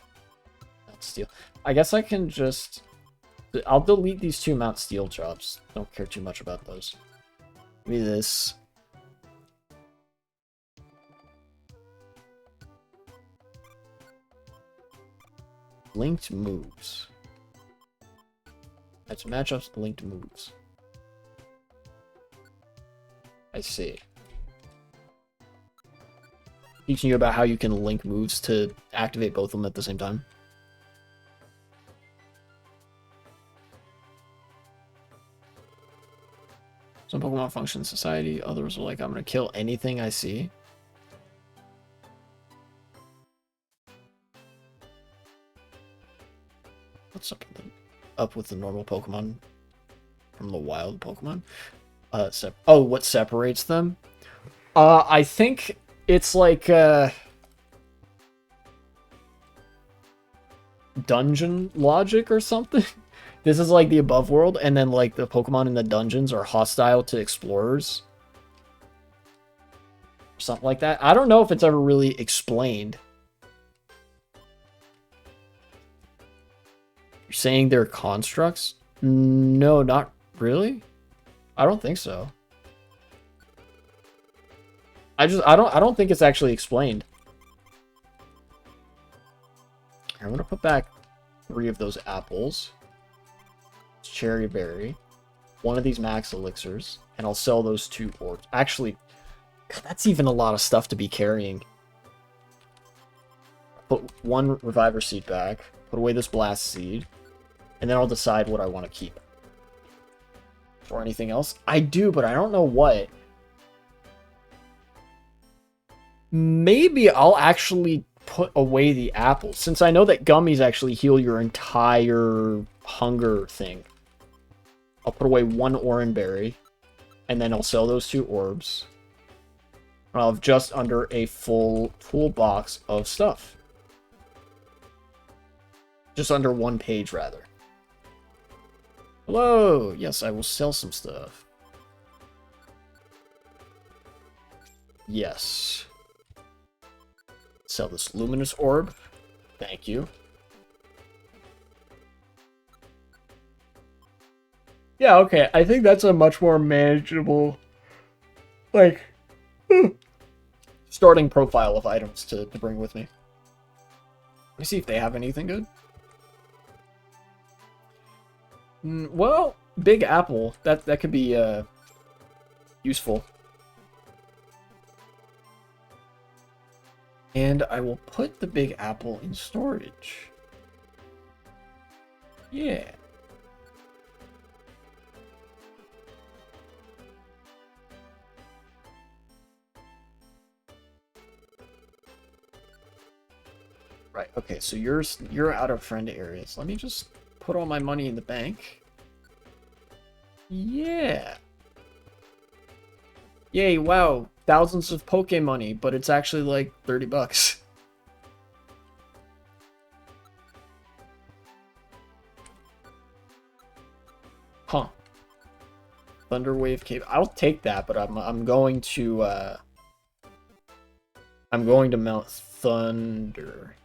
Mount Steel. I guess I can just... I'll delete these 2 Mount Steel jobs. Don't care too much about those. Give me this. Linked moves. That's matchups, linked moves. I see. Teaching you about how you can link moves to activate both of them at the same time. Some Pokemon function in society, others are like, I'm gonna kill anything I see. What's up with the normal Pokemon from the wild Pokemon? What separates them? I think it's like dungeon logic or something. This is like the above world, and then like the Pokemon in the dungeons are hostile to explorers. Something like that. I don't know if it's ever really explained. You're saying they're constructs? No, not really. I don't think so. I don't think it's actually explained. I'm gonna put back 3 of those apples. Cherry berry. 1 of these max elixirs. And I'll sell those 2 orbs. Actually, God, that's even a lot of stuff to be carrying. Put 1 reviver seed back. Put away this blast seed. And then I'll decide what I want to keep. Or anything else? I do, but I don't know what. Maybe I'll actually put away the apples, since I know that gummies actually heal your entire hunger thing. I'll put away 1 orange berry, and then I'll sell those 2 orbs. And I'll have just under a full toolbox of stuff. Just under 1 page, rather. Hello! Yes, I will sell some stuff. Yes. Sell this luminous orb. Thank you. Yeah, okay. I think that's a much more manageable, like, starting profile of items to bring with me. Let me see if they have anything good. Well, Big Apple. That could be useful. And I will put the Big Apple in storage. Yeah. Right, okay, so you're out of friend areas. Let me just put all my money in the bank. Yeah. Yay, wow. Thousands of Poke money, but it's actually like 30 bucks. Huh. Thunderwave Cave. I'll take that, but I'm going to Mount Thunder.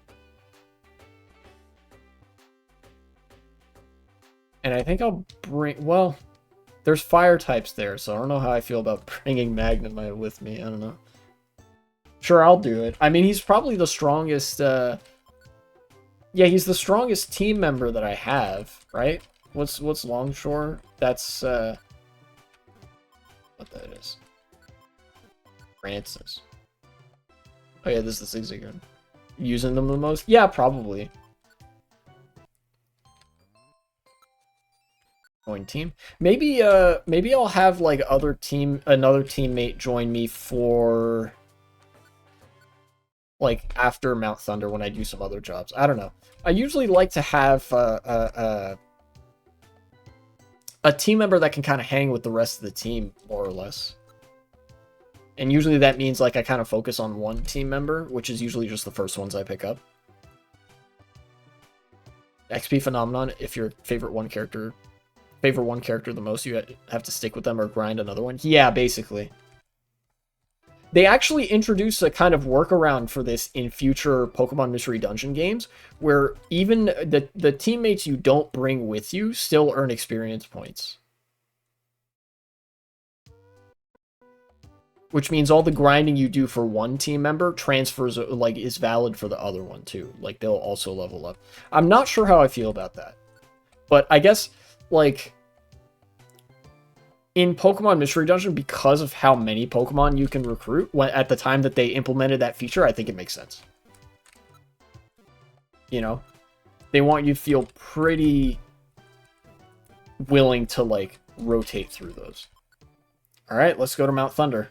And I think I'll bring, well, there's fire types there, so I don't know how I feel about bringing Magnemite with me. I don't know. Sure, I'll do it. I mean, he's probably the strongest, yeah, he's the strongest team member that I have, right? What's Longshore? That's, what that is. Francis. Oh yeah, this is the Zigzagoon. Using them the most? Yeah, probably. Team. Maybe maybe I'll have like another teammate join me for like after Mount Thunder when I do some other jobs. I don't know. I usually like to have a team member that can kind of hang with the rest of the team more or less. And usually that means like I kind of focus on one team member, which is usually just the first ones I pick up. XP phenomenon, if your favor one character the most, you have to stick with them or grind another one. Yeah, basically. They actually introduce a kind of workaround for this in future Pokemon Mystery Dungeon games, where even the teammates you don't bring with you still earn experience points. Which means all the grinding you do for one team member transfers, like, is valid for the other one too. Like, they'll also level up. I'm not sure how I feel about that. But I guess, like, in Pokemon Mystery Dungeon, because of how many Pokemon you can recruit at the time that they implemented that feature, I think it makes sense. You know? They want you to feel pretty willing to, like, rotate through those. Alright, let's go to Mount Thunder.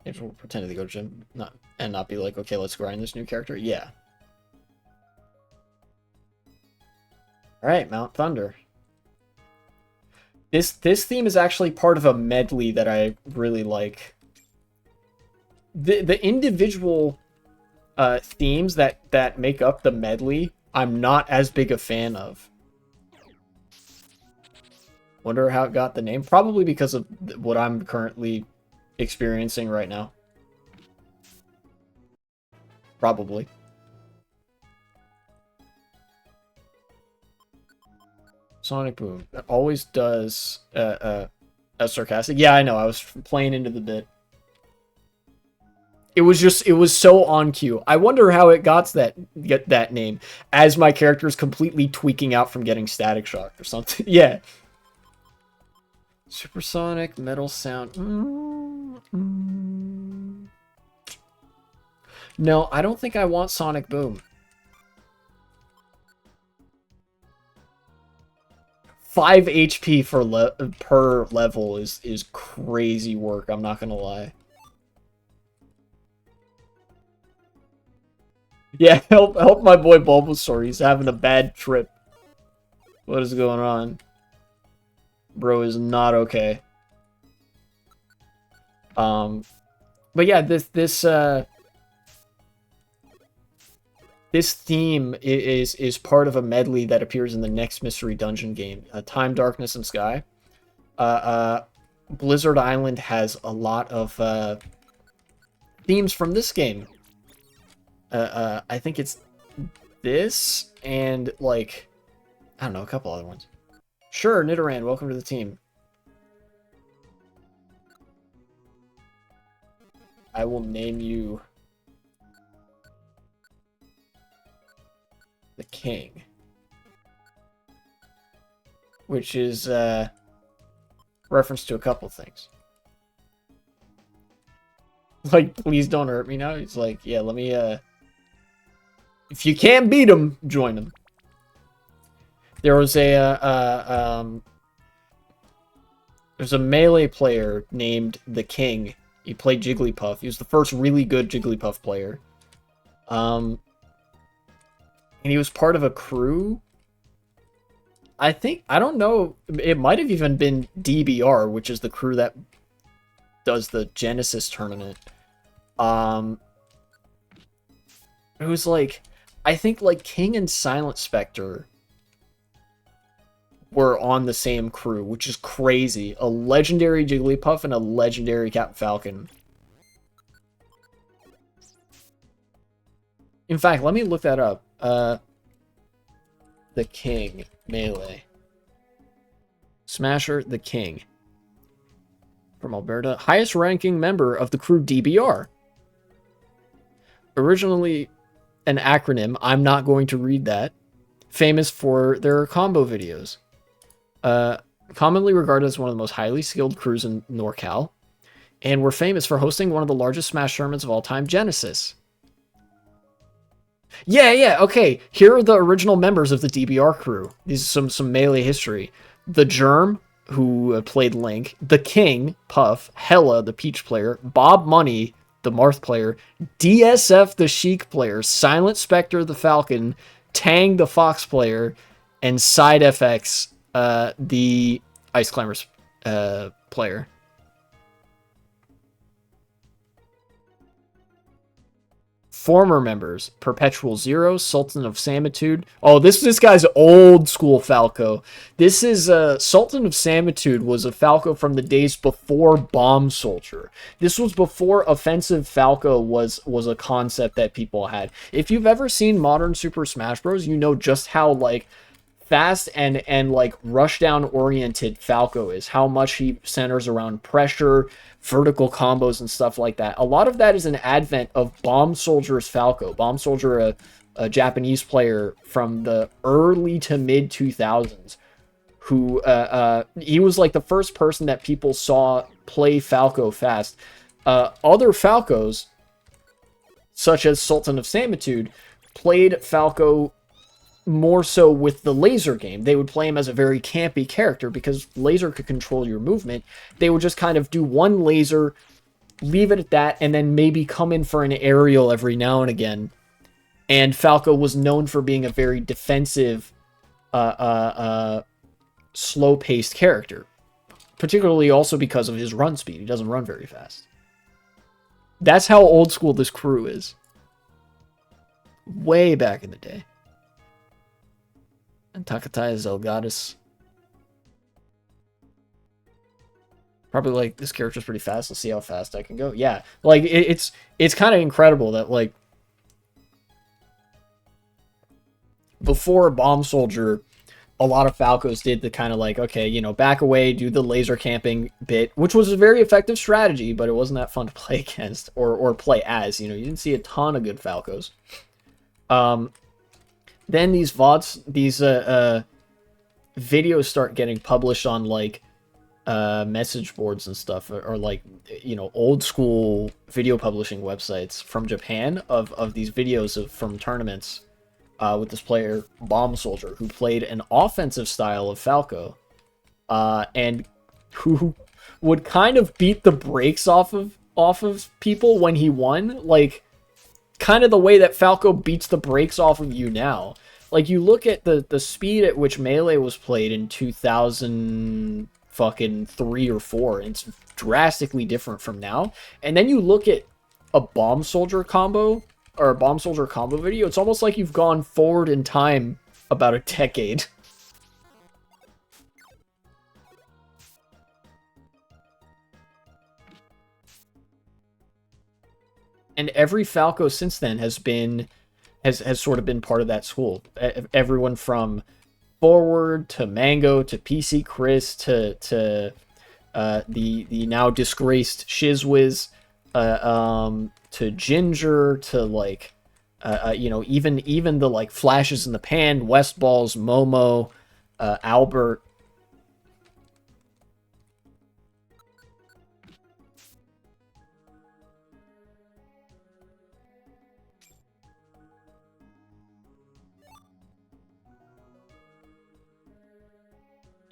Angel will pretend to go to gym, not be like, okay, let's grind this new character. Yeah. All right, Mount Thunder. This theme is actually part of a medley that I really like. The individual themes that make up the medley, I'm not as big a fan of. Wonder how it got the name. Probably because of what I'm currently experiencing right now. Probably. Sonic Boom. That always does a sarcastic. Yeah, I know. I was playing into the bit. It was so on cue. I wonder how it get that name, as my character is completely tweaking out from getting static shocked or something. Yeah. Supersonic metal sound. No, I don't think I want Sonic Boom. 5 HP per level is crazy work, I'm not gonna lie. Yeah, help my boy Bulbasaur, he's having a bad trip. What is going on? Bro is not okay. But yeah, this theme is part of a medley that appears in the next Mystery Dungeon game, Time, Darkness, and Sky. Blizzard Island has a lot of themes from this game. I think it's this and, like, I don't know, a couple other ones. Sure, Nidoran, welcome to the team. I will name you the King. Which is reference to a couple things. Like, please don't hurt me now. He's like, yeah, let me, if you can't beat him, join him. There was there's a melee player named the King. He played Jigglypuff. He was the first really good Jigglypuff player. And he was part of a crew. I don't know, it might have even been DBR, which is the crew that does the Genesis tournament. It was like, I think like King and Silent Spectre were on the same crew, which is crazy. A legendary Jigglypuff and a legendary Captain Falcon. In fact, let me look that up. The King melee. Smasher the King. From Alberta. Highest ranking member of the crew DBR. Originally an acronym. I'm not going to read that. Famous for their combo videos. Commonly regarded as one of the most highly skilled crews in NorCal. And were famous for hosting one of the largest Smash tournaments of all time, Genesis. Yeah, okay. Here are the original members of the DBR crew. These are some melee history. The Germ, played Link, the King, Puff, Hella, the Peach player, Bob Money, the Marth player, DSF, the Sheik player, Silent Spectre, the Falcon, Tang, the Fox player, and Side FX, the Ice Climbers player. Former members: Perpetual Zero, Sultan of Samitude. Oh, this guy's old school Falco. This is Sultan of Samitude was a Falco from the days before Bomb Soldier. This was before offensive Falco was a concept that people had. If you've ever seen modern Super Smash Bros, you know just how like fast and like rushdown oriented Falco is. How much he centers around pressure, vertical combos, and stuff like that. A lot of that is an advent of Bomb Soldier's Falco. Bomb Soldier, a Japanese player from the early to mid 2000s, who he was like the first person that people saw play Falco fast. Other Falcos, such as Sultan of Samitude, played Falco more so with the laser game. They would play him as a very campy character because laser could control your movement. They would just kind of do one laser, leave it at that, and then maybe come in for an aerial every now and again. And Falco was known for being a very defensive, slow-paced character, particularly also because of his run speed. He doesn't run very fast. That's how old school this crew is. Way back in the day. And Takatai is Zelgadis. Probably like, this character's pretty fast. Let's see how fast I can go. Yeah, like it's kind of incredible that like before Bomb Soldier, a lot of Falcos did the kind of like, okay, you know, back away, do the laser camping bit, which was a very effective strategy, but it wasn't that fun to play against or play as. You know, you didn't see a ton of good Falcos. Then these VODs, these videos start getting published on like message boards and stuff, or like, you know, old school video publishing websites from Japan of these videos from tournaments with this player Bomb Soldier, who played an offensive style of Falco, and who would kind of beat the brakes off of people when he won, like kind of the way that Falco beats the brakes off of you now. Like, you look at the speed at which Melee was played in 2003 or 4, and it's drastically different from now. And then you look at a Bomb Soldier combo, or a Bomb Soldier combo video, it's almost like you've gone forward in time about a decade. And every Falco since then has sort of been part of that school. Everyone from Forward to Mango to PC Chris to the now disgraced Shizwiz, to Ginger, to like you know, even the like Flashes in the Pan, West Balls, Momo, Albert.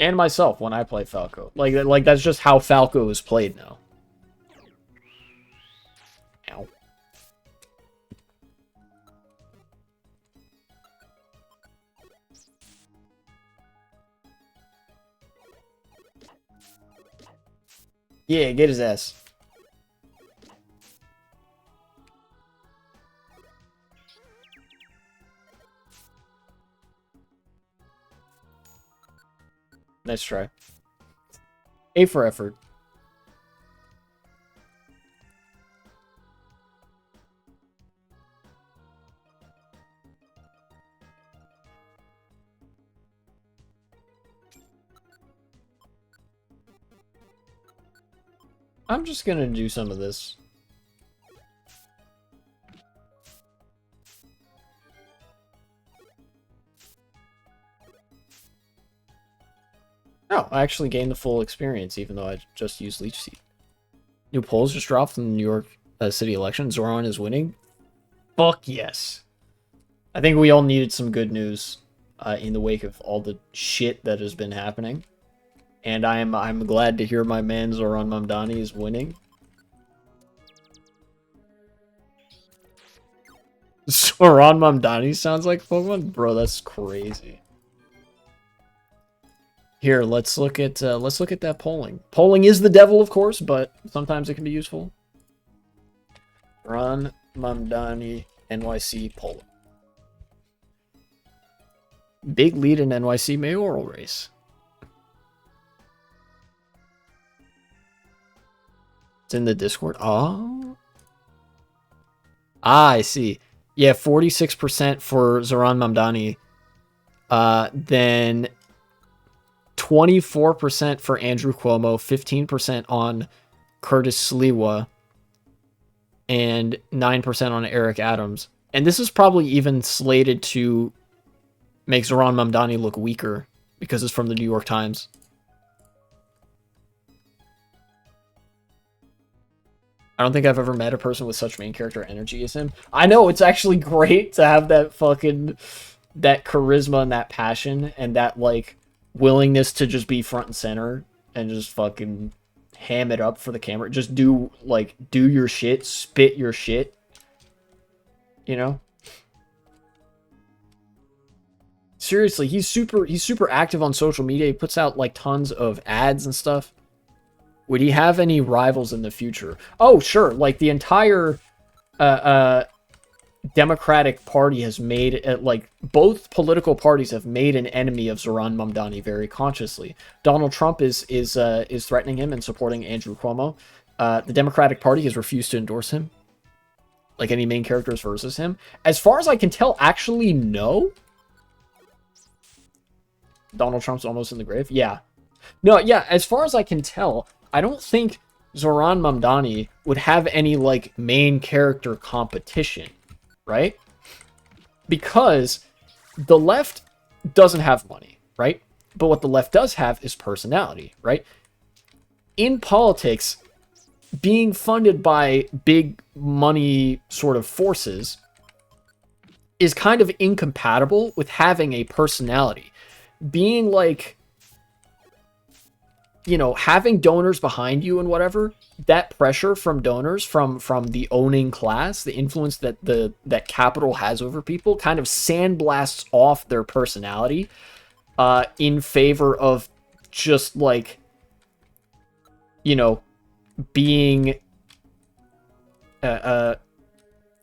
And myself when I play Falco. Like that's just how Falco is played now. Ow. Yeah, get his ass. Nice try. A for effort. I'm just gonna do some of this. Oh, I actually gained the full experience, even though I just used Leech Seed. New polls just dropped from the New York City election. Zoran is winning. Fuck yes. I think we all needed some good news in the wake of all the shit that has been happening. And I'm glad to hear my man Zoran Mamdani is winning. Zoran Mamdani sounds like Pokemon? Bro, that's crazy. Here, let's look at that polling. Polling is the devil, of course, but sometimes it can be useful. Zoran Mamdani NYC polling. Big lead in NYC mayoral race. It's in the Discord. Oh. Ah, I see. Yeah, 46% for Zoran Mamdani. Then 24% for Andrew Cuomo, 15% on Curtis Sliwa, and 9% on Eric Adams. And this is probably even slated to make Zoran Mamdani look weaker because it's from the New York Times. I don't think I've ever met a person with such main character energy as him. I know, it's actually great to have that fucking, that charisma and that passion and that, like, willingness to just be front and center and just fucking ham it up for the camera. Just do your shit, spit your shit. You know? Seriously, he's super active on social media. He puts out, like, tons of ads and stuff. Would he have any rivals in the future? Oh, sure. Like, the entire Democratic Party has made, like, both political parties have made an enemy of Zoran Mamdani very consciously. Donald Trump is threatening him and supporting Andrew Cuomo. The Democratic Party has refused to endorse him. Like, any main characters versus him. As far as I can tell, actually, no. Donald Trump's almost in the grave? Yeah. No, yeah, as far as I can tell, I don't think Zoran Mamdani would have any, like, main character competition, right? Because the left doesn't have money, right? But what the left does have is personality, right? In politics, being funded by big money sort of forces is kind of incompatible with having a personality. Being, like, you know, having donors behind you and whatever, that pressure from donors, from the owning class, the influence that that capital has over people, kind of sandblasts off their personality in favor of just, like, you know, being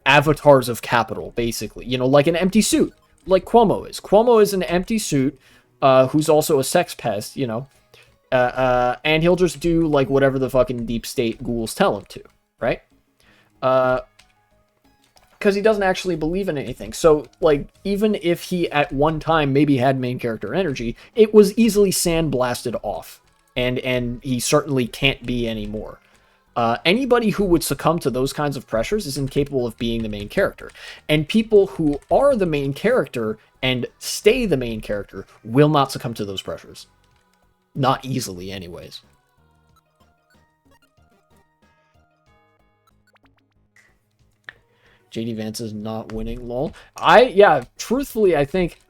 avatars of capital, basically. You know, like an empty suit, like Cuomo is. Cuomo is an empty suit who's also a sex pest, you know. And he'll just do, like, whatever the fucking deep state ghouls tell him to, right? Because he doesn't actually believe in anything. So, like, even if he at one time maybe had main character energy, it was easily sandblasted off. And he certainly can't be anymore. Anybody who would succumb to those kinds of pressures is incapable of being the main character. And people who are the main character and stay the main character will not succumb to those pressures. Not easily, anyways. JD Vance is not winning, lol. Yeah, truthfully, I think,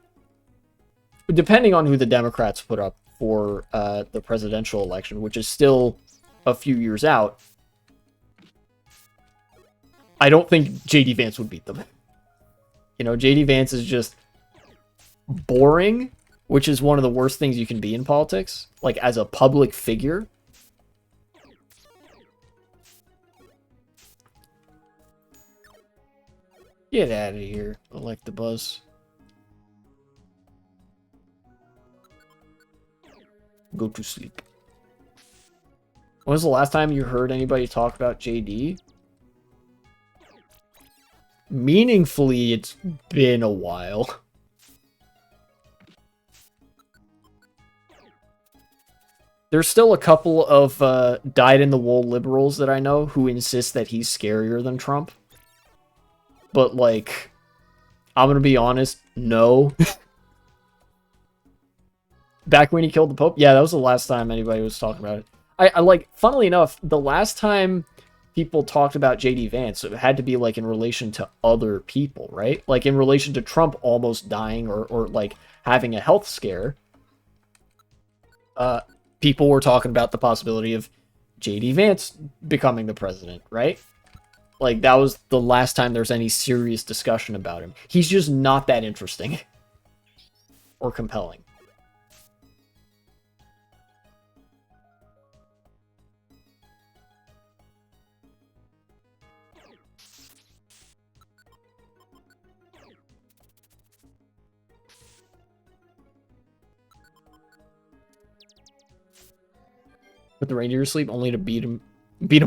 depending on who the Democrats put up for the presidential election, which is still a few years out, I don't think JD Vance would beat them. You know, JD Vance is just boring, which is one of the worst things you can be in politics, like, as a public figure. Get out of here, elect the buzz. Go to sleep. When was the last time you heard anybody talk about JD? Meaningfully, it's been a while. There's still a couple of dyed-in-the-wool liberals that I know who insist that he's scarier than Trump. But, like, I'm gonna be honest, no. Back when he killed the Pope? Yeah, that was the last time anybody was talking about it. I like, funnily enough, the last time people talked about JD Vance, it had to be, like, in relation to other people, right? Like, in relation to Trump almost dying or like, having a health scare. people were talking about the possibility of J.D. Vance becoming the president, right? Like, that was the last time there was any serious discussion about him. He's just not that interesting or compelling. Put the reindeer to sleep only to beat him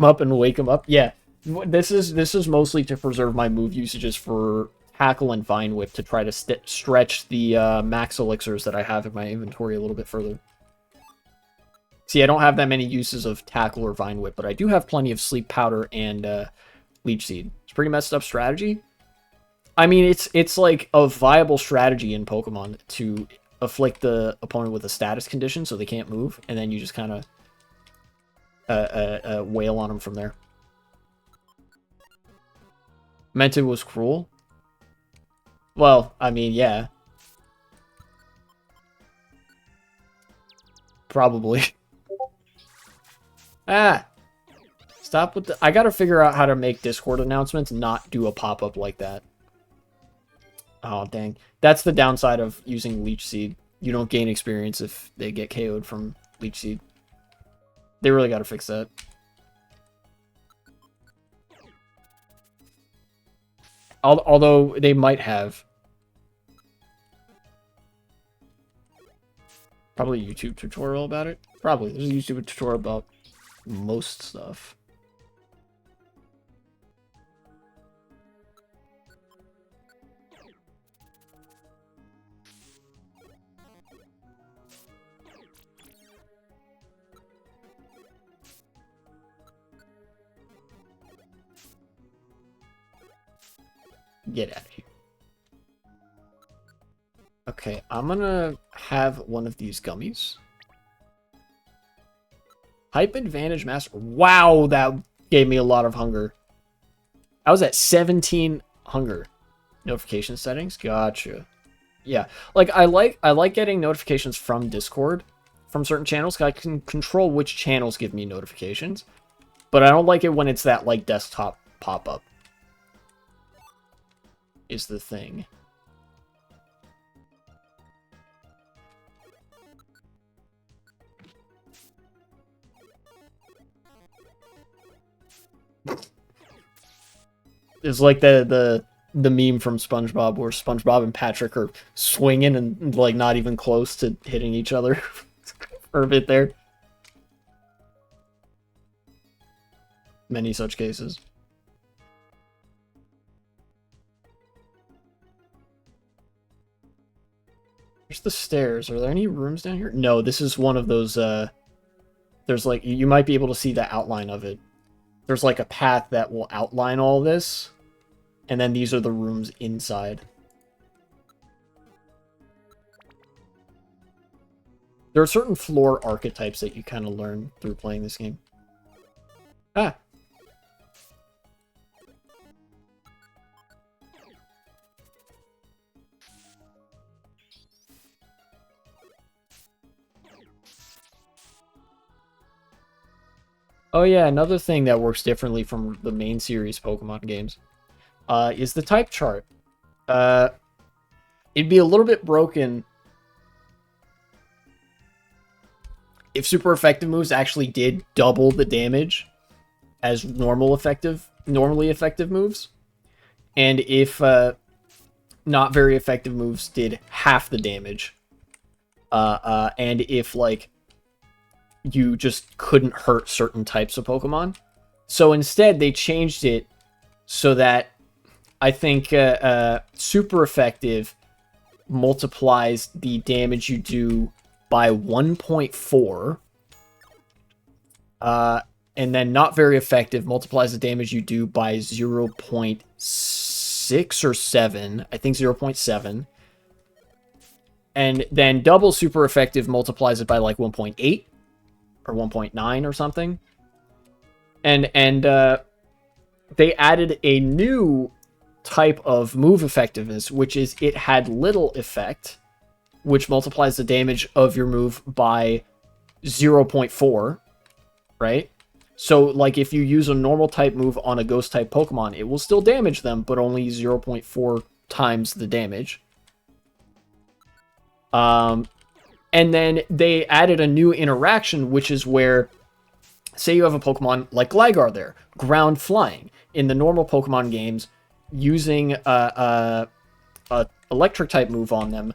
up and wake him up. Yeah, this is mostly to preserve my move usages for Tackle and Vine Whip to try to stretch the max elixirs that I have in my inventory a little bit further. See, I don't have that many uses of Tackle or Vine Whip, but I do have plenty of Sleep Powder and Leech Seed. It's a pretty messed up strategy. I mean, it's like a viable strategy in Pokemon to afflict the opponent with a status condition so they can't move, and then you just kind of wail on them from there. Meant it was cruel? Well, I mean, yeah. Probably. Ah! Stop with the... I gotta figure out how to make Discord announcements not do a pop-up like that. Oh, dang. That's the downside of using Leech Seed. You don't gain experience if they get KO'd from Leech Seed. They really gotta fix that. Although they might have. Probably a YouTube tutorial about it. Probably. There's a YouTube tutorial about most stuff. Get out of here. Okay, I'm gonna have one of these gummies. Hype Advantage Master. Wow, that gave me a lot of hunger. I was at 17 hunger. Notification settings. Gotcha. Yeah, like I like getting notifications from Discord from certain channels, 'cause I can control which channels give me notifications. But I don't like it when it's that like desktop pop-up. Is the thing. It's like the meme from SpongeBob where SpongeBob and Patrick are swinging and like not even close to hitting each other for a bit there. Many such cases. There's the stairs. Are there any rooms down here? No, this is one of those, there's like, you might be able to see the outline of it. There's like a path that will outline all this. And then these are the rooms inside. There are certain floor archetypes that you kind of learn through playing this game. Ah! Oh yeah, another thing that works differently from the main series Pokemon games is the type chart. It'd be a little bit broken if super effective moves actually did double the damage as normally effective moves, and if not very effective moves did half the damage, and if like you just couldn't hurt certain types of Pokemon. So instead, they changed it so that I think super effective multiplies the damage you do by 1.4. And then not very effective multiplies the damage you do by 0.6 or 7. I think 0.7. And then double super effective multiplies it by like 1.8. Or 1.9 or something. And they added a new type of move effectiveness, which is it had little effect, which multiplies the damage of your move by 0 0.4, right? So, like, if you use a normal type move on a ghost type Pokemon, it will still damage them, but only 0 0.4 times the damage. And then they added a new interaction, which is where, say you have a Pokemon like Gligar there, ground flying. In the normal Pokemon games, using a electric type move on them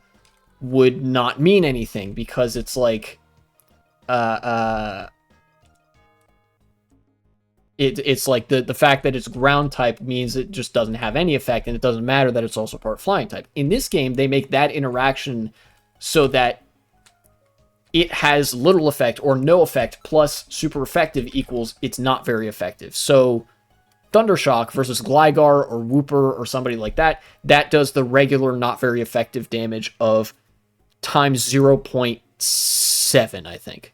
would not mean anything, because it's like, it's like the fact that it's ground type means it just doesn't have any effect, and it doesn't matter that it's also part flying type. In this game, they make that interaction so that it has little effect or no effect, plus super effective equals it's not very effective. So Thundershock versus Gligar or Wooper or somebody like that, that does the regular not very effective damage of times 0.7, I think.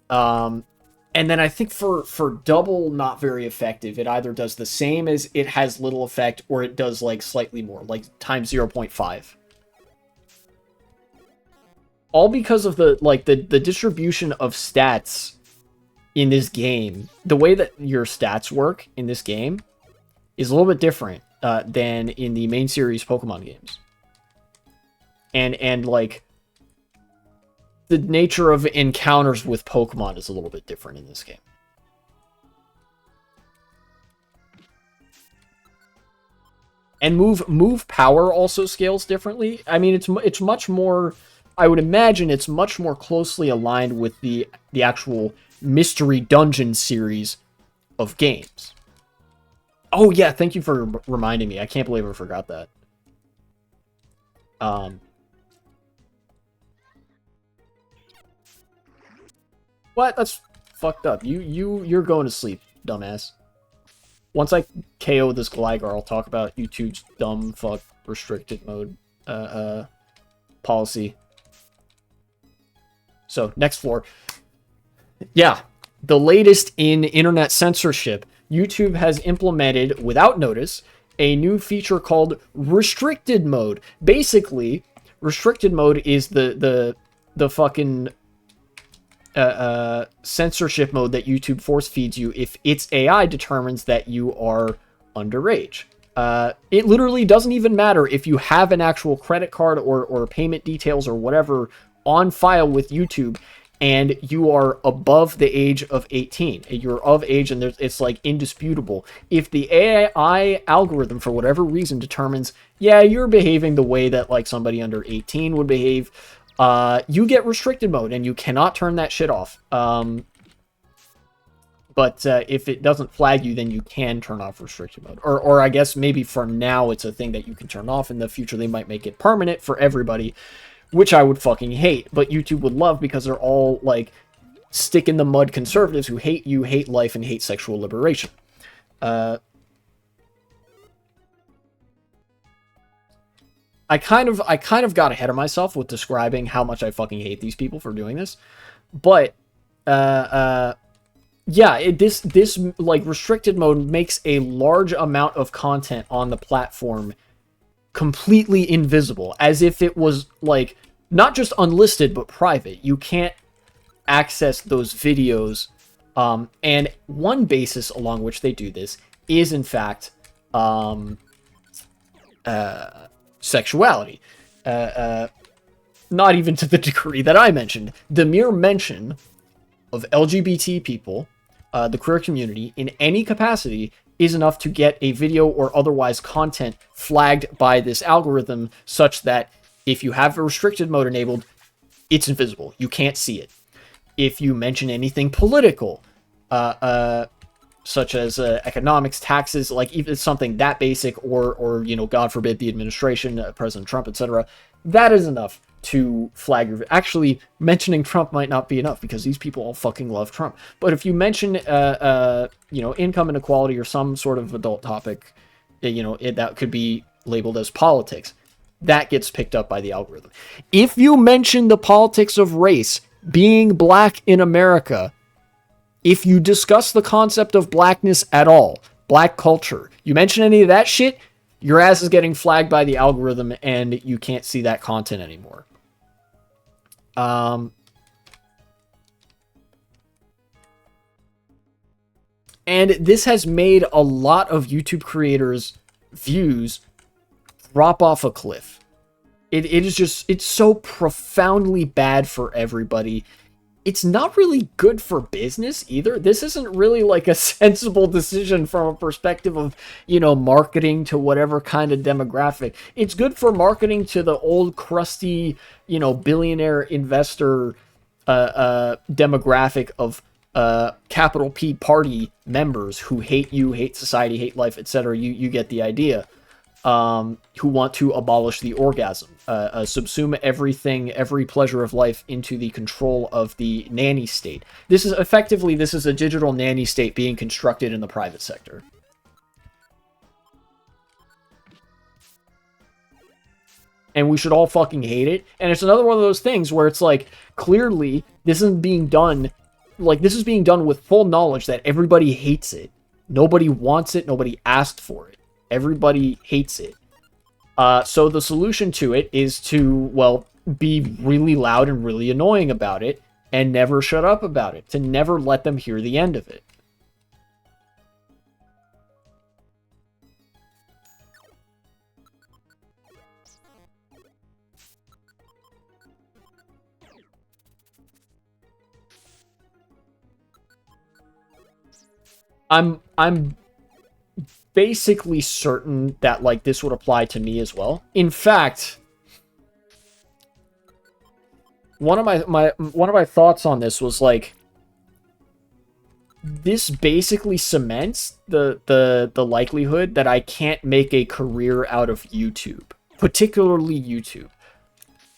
And then I think for double not very effective, it either does the same as it has little effect, or it does like slightly more, like times 0.5. All because of the distribution of stats in this game. The way that your stats work in this game is a little bit different than in the main series Pokemon games. And like, the nature of encounters with Pokemon is a little bit different in this game. And move power also scales differently. I mean, it's much more, I would imagine it's much more closely aligned with the actual Mystery Dungeon series of games. Oh yeah, thank you for reminding me. I can't believe I forgot that. What? That's fucked up. You're going to sleep, dumbass. Once I KO this Gligar, I'll talk about YouTube's dumb fuck restricted mode policy. So, next floor. Yeah, the latest in internet censorship, YouTube has implemented, without notice, a new feature called restricted mode. Basically, restricted mode is the fucking censorship mode that YouTube force feeds you if its AI determines that you are underage. It literally doesn't even matter if you have an actual credit card or payment details or whatever on file with YouTube, and you are above the age of 18. You're of age, and it's like indisputable. If the AI algorithm, for whatever reason, determines, yeah, you're behaving the way that like somebody under 18 would behave, you get restricted mode, and you cannot turn that shit off. But if it doesn't flag you, then you can turn off restricted mode. Or I guess maybe for now it's a thing that you can turn off. In the future, they might make it permanent for everybody, which I would fucking hate, but YouTube would love, because they're all, like, stick-in-the-mud conservatives who hate you, hate life, and hate sexual liberation. I kind of got ahead of myself with describing how much I fucking hate these people for doing this, but, yeah, this, like, restricted mode makes a large amount of content on the platform completely invisible, as if it was, like, not just unlisted, but private. You can't access those videos, and one basis along which they do this is, in fact, sexuality. Not even to the degree that I mentioned. The mere mention of LGBT people, the queer community, in any capacity is enough to get a video or otherwise content flagged by this algorithm, such that if you have a restricted mode enabled, it's invisible. You can't see it. If you mention anything political, such as economics, taxes, like even something that basic, or you know, God forbid, the administration, President Trump, etc., that is enough to flag your... Actually, mentioning Trump might not be enough, because these people all fucking love Trump. But if you mention, you know, income inequality or some sort of adult topic, you know, that could be labeled as politics, that gets picked up by the algorithm. If you mention the politics of race, being black in America, if you discuss the concept of blackness at all, black culture, you mention any of that shit, your ass is getting flagged by the algorithm, and you can't see that content anymore. Um, and this has made a lot of YouTube creators' views drop off a cliff. It is just, it's so profoundly bad for everybody. It's not really good for business either. This isn't really like a sensible decision from a perspective of, marketing to whatever kind of demographic. It's good for marketing to the old crusty, billionaire investor demographic of capital P party members who hate you, hate society, hate life, etc. You get the idea. Who want to abolish the orgasm, subsume everything, every pleasure of life into the control of the nanny state. This is a digital nanny state being constructed in the private sector. And we should all fucking hate it. And it's another one of those things where it's like, clearly, this is being done with full knowledge that everybody hates it. Nobody wants it. Nobody asked for it. Everybody hates it. So the solution to it is to, well, be really loud and really annoying about it and never shut up about it. To never let them hear the end of it. I'm basically certain that like this would apply to me as well. In fact, one of my thoughts on this was like, this basically cements the likelihood that I can't make a career out of YouTube, particularly YouTube.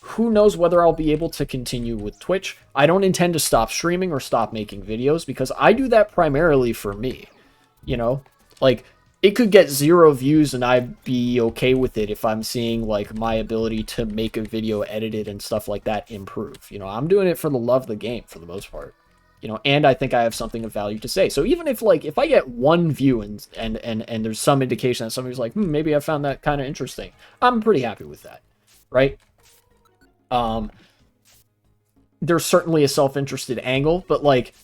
Who knows whether I'll be able to continue with Twitch. I don't intend to stop streaming or stop making videos because I do that primarily for me. Like, it could get 0 views and I'd be okay with it if I'm seeing like my ability to make a video, edit it, and stuff like that improve. I'm doing it for the love of the game for the most part. And I think I have something of value to say. So even if I get 1 view and there's some indication that somebody's like, maybe I found that kind of interesting, I'm pretty happy with that, right? There's certainly a self-interested angle, but like,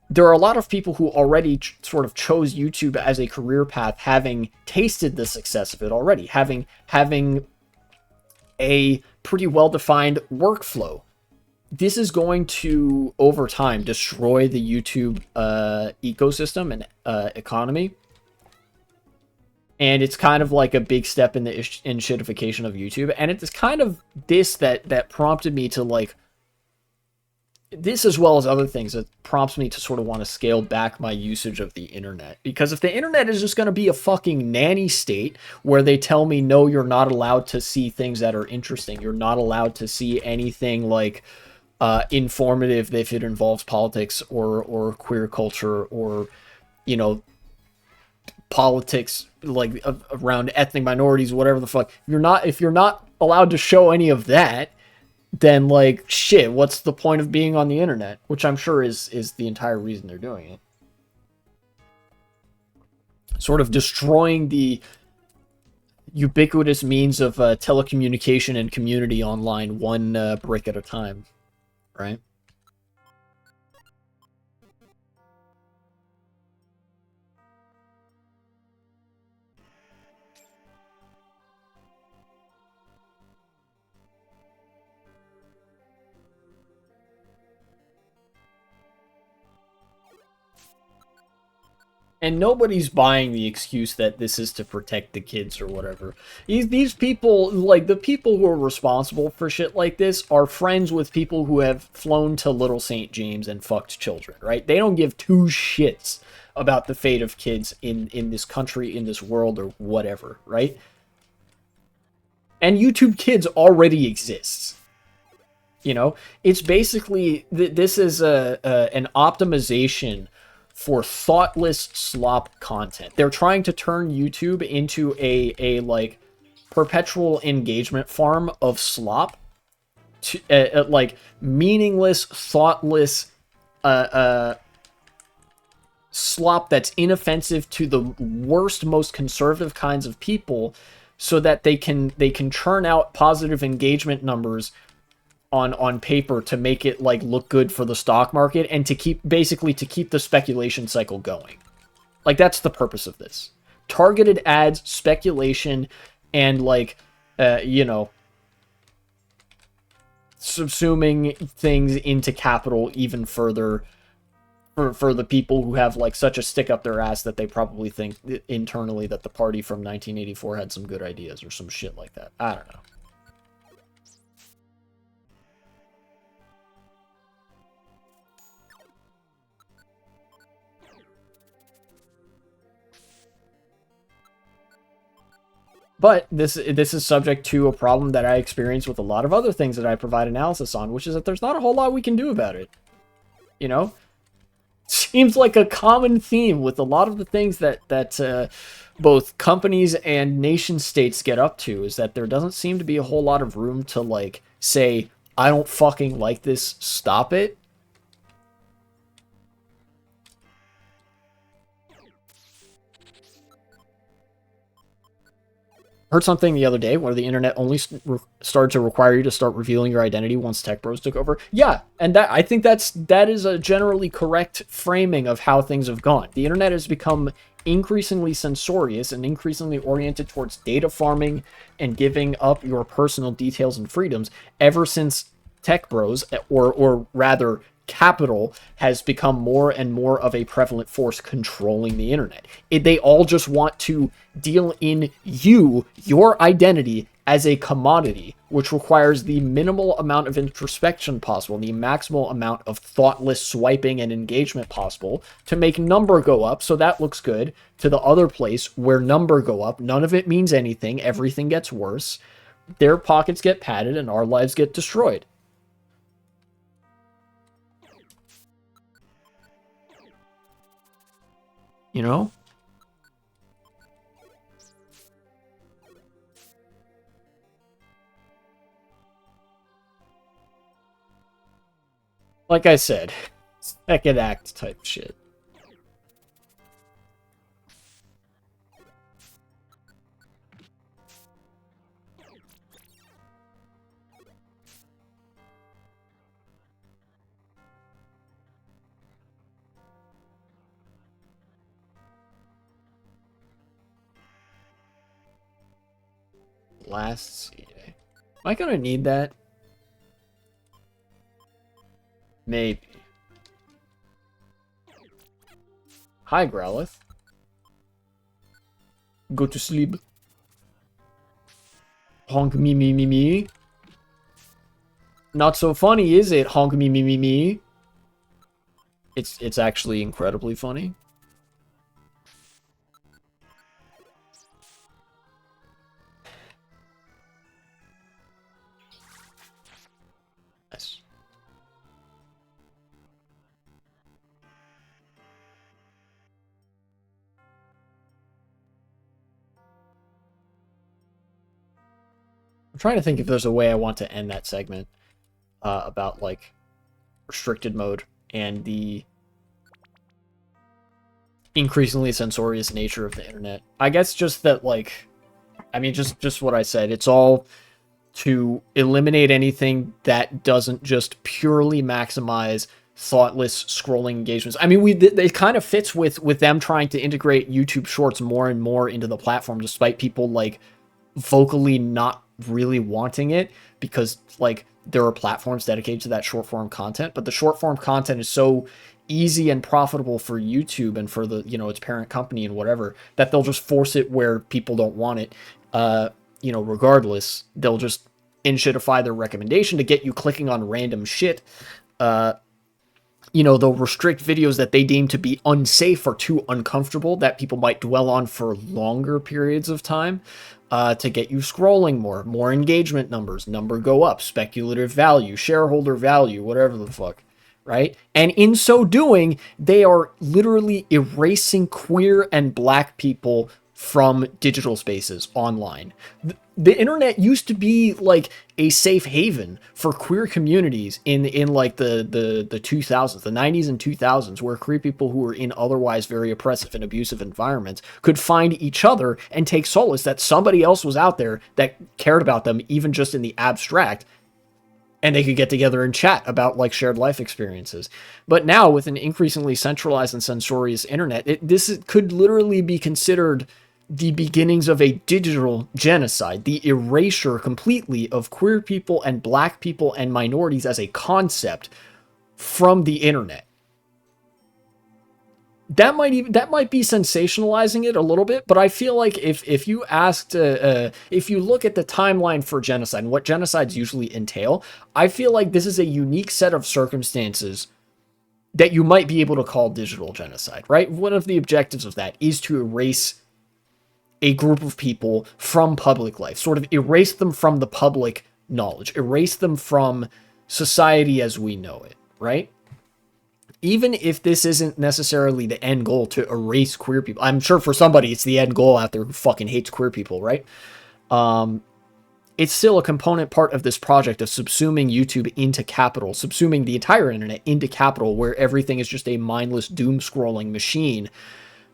there are a lot of people who already sort of chose YouTube as a career path, having tasted the success of it already, having a pretty well-defined workflow. This is going to, over time, destroy the YouTube ecosystem and economy. And it's kind of like a big step in the shitification of YouTube. And it's kind of this that prompted me to like, this as well as other things that prompts me to sort of want to scale back my usage of the internet. Because if the internet is just going to be a fucking nanny state where they tell me, no, you're not allowed to see things that are interesting. You're not allowed to see anything like informative if it involves politics or queer culture or, politics like around ethnic minorities, whatever the fuck. If you're not allowed to show any of that, then like shit, what's the point of being on the internet? Which I'm sure is the entire reason they're doing it. Sort of destroying the ubiquitous means of telecommunication and community online, one brick at a time, right? And nobody's buying the excuse that this is to protect the kids or whatever. These people, like the people who are responsible for shit like this, are friends with people who have flown to Little St. James and fucked children, right? They don't give 2 shits about the fate of kids in this country, in this world, or whatever, right? And YouTube Kids already exists. It's basically, this is an optimization for thoughtless slop content. They're trying to turn YouTube into a like perpetual engagement farm of slop, to like meaningless, thoughtless slop that's inoffensive to the worst, most conservative kinds of people, so that they can churn out positive engagement numbers on paper to make it like look good for the stock market and to keep the speculation cycle going. Like, that's the purpose of this. Targeted ads, speculation, and like subsuming things into capital even further for the people who have like such a stick up their ass that they probably think internally that the party from 1984 had some good ideas or some shit like that. I don't know. But this is subject to a problem that I experience with a lot of other things that I provide analysis on, which is that there's not a whole lot we can do about it. You know? Seems like a common theme with a lot of the things that both companies and nation states get up to, is that there doesn't seem to be a whole lot of room to like say, I don't fucking like this, stop it. Heard something the other day where the internet only started to require you to start revealing your identity once tech bros took over. Yeah, and I think that is a generally correct framing of how things have gone. The internet has become increasingly censorious and increasingly oriented towards data farming and giving up your personal details and freedoms ever since tech bros, or rather capital, has become more and more of a prevalent force controlling the internet. They all just want to deal in your identity, as a commodity, which requires the minimal amount of introspection possible, the maximal amount of thoughtless swiping and engagement possible to make number go up, so that looks good, to the other place where number go up, none of it means anything, everything gets worse, their pockets get padded, and our lives get destroyed. You know? Like I said, second act type shit. Last CA. Am I gonna need that? Maybe. Hi, Growlithe. Go to sleep. Honk me me me me. Not so funny, is it? Honk me me me me. It's actually incredibly funny. Nice. I'm trying to think if there's a way I want to end that segment about like restricted mode and the increasingly censorious nature of the internet. I guess just that, like, I mean, just what I said. It's all to eliminate anything that doesn't just purely maximize thoughtless scrolling engagements. I mean, it kind of fits with them trying to integrate YouTube Shorts more and more into the platform, despite people like vocally not really wanting it, because like there are platforms dedicated to that short form content, but the short form content is so easy and profitable for YouTube and for the, you know, its parent company and whatever, that they'll just force it where people don't want it. You know, regardless, they'll just in-shitify their recommendation to get you clicking on random shit. You know, they'll restrict videos that they deem to be unsafe or too uncomfortable that people might dwell on for longer periods of time, to get you scrolling more engagement numbers, number go up, speculative value, shareholder value, whatever the fuck, right? And in so doing, they are literally erasing queer and black people from digital spaces online. The internet used to be like a safe haven for queer communities in like the 2000s, the 90s and 2000s, where queer people who were in otherwise very oppressive and abusive environments could find each other and take solace that somebody else was out there that cared about them, even just in the abstract, and they could get together and chat about like shared life experiences. But now, with an increasingly centralized and censorious internet, this could literally be considered the beginnings of a digital genocide, the erasure completely of queer people and black people and minorities as a concept from the internet. That might be sensationalizing it a little bit, but I feel like if you asked, if you look at the timeline for genocide and what genocides usually entail, I feel like this is a unique set of circumstances that you might be able to call digital genocide, right? One of the objectives of that is to erase a group of people from public life, sort of erase them from the public knowledge, erase them from society as we know it, right? Even if this isn't necessarily the end goal to erase queer people, I'm sure for somebody it's the end goal out there who fucking hates queer people, right? It's still a component part of this project of subsuming YouTube into capital, subsuming the entire internet into capital, where everything is just a mindless doom scrolling machine,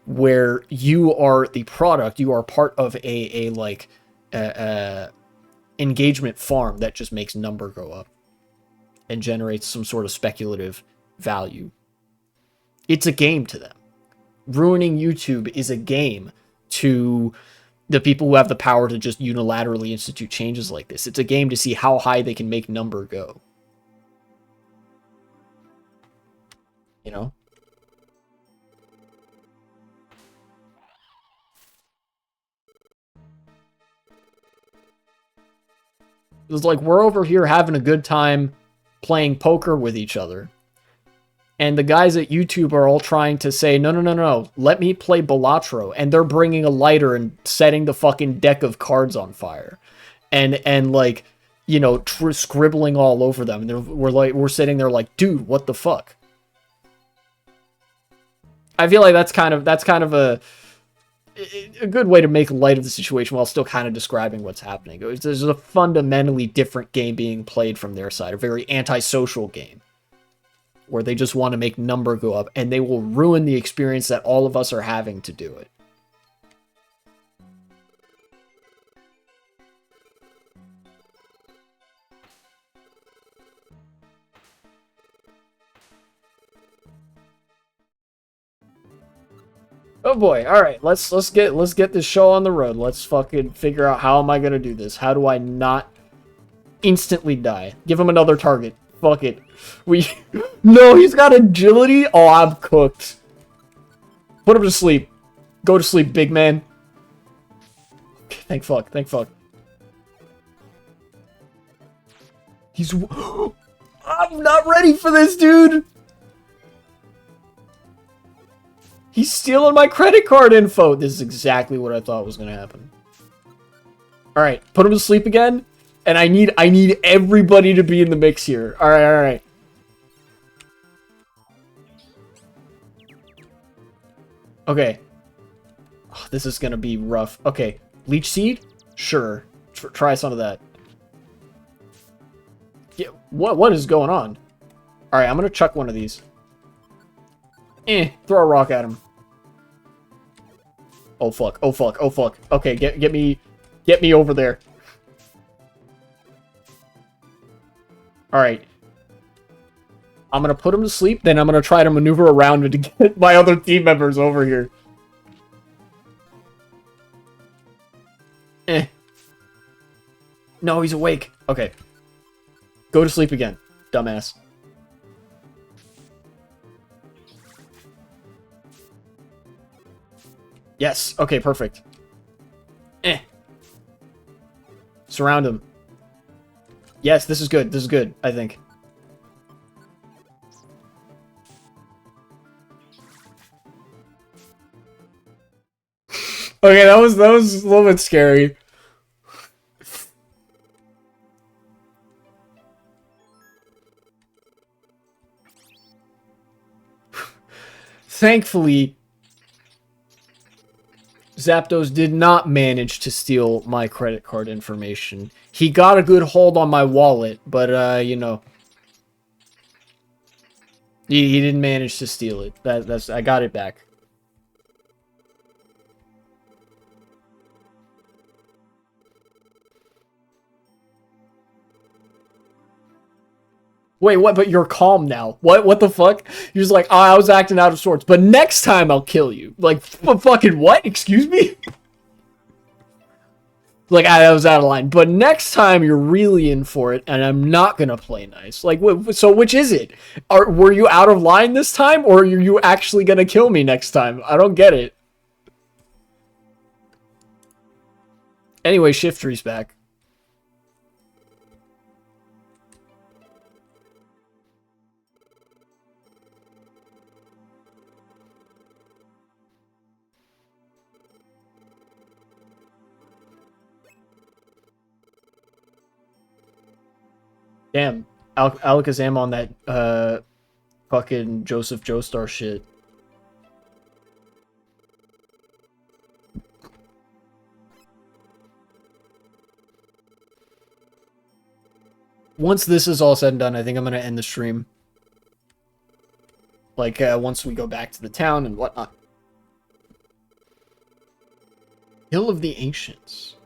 where you are the product, you are part of a engagement farm that just makes number go up and generates some sort of speculative value. It's a game to them. Ruining YouTube is a game to the people who have the power to just unilaterally institute changes like this. It's a game to see how high they can make number go. You know? It was like, we're over here having a good time playing poker with each other, and the guys at YouTube are all trying to say, no, no, no, no, let me play Balatro. And they're bringing a lighter and setting the fucking deck of cards on fire. And like, you know, scribbling all over them. And we're sitting there like, dude, what the fuck? I feel like that's kind of a good way to make light of the situation while still kind of describing what's happening. There's a fundamentally different game being played from their side, a very antisocial game, where they just want to make number go up, and they will ruin the experience that all of us are having to do it. Oh boy, alright, let's get this show on the road. Let's fucking figure out, how am I gonna do this? How do I not instantly die? Give him another target. Fuck it. No, he's got agility? Oh, I'm cooked. Put him to sleep. Go to sleep, big man. Thank fuck, thank fuck. He's... I'm not ready for this, dude! He's stealing my credit card info! This is exactly what I thought was gonna happen. Alright, put him to sleep again. And I need everybody to be in the mix here. Alright, alright. Okay. Oh, this is gonna be rough. Okay. Leech Seed? Sure. Try some of that. Yeah, what is going on? Alright, I'm gonna chuck one of these. Throw a rock at him. Oh fuck, oh fuck, oh fuck. Okay, get me over there. Alright. I'm gonna put him to sleep, then I'm gonna try to maneuver around to get my other team members over here. No, he's awake. Okay. Go to sleep again, dumbass. Yes, okay, perfect. Surround him. Yes, this is good, I think. Okay, that was a little bit scary. Thankfully, Zapdos did not manage to steal my credit card information. He got a good hold on my wallet, but, you know, he didn't manage to steal it. I got it back. Wait, what? But you're calm now. What the fuck? You're just like, oh, I was acting out of sorts, but next time I'll kill you. Like, fucking what? Excuse me? Like, I was out of line. But next time you're really in for it, and I'm not gonna play nice. Like, so which is it? Were you out of line this time, or are you actually gonna kill me next time? I don't get it. Anyway, Shiftry's back. Damn, Alakazam on that fucking Joseph Joestar shit. Once this is all said and done, I think I'm gonna end the stream. Like, once we go back to the town and whatnot. Hill of the Ancients.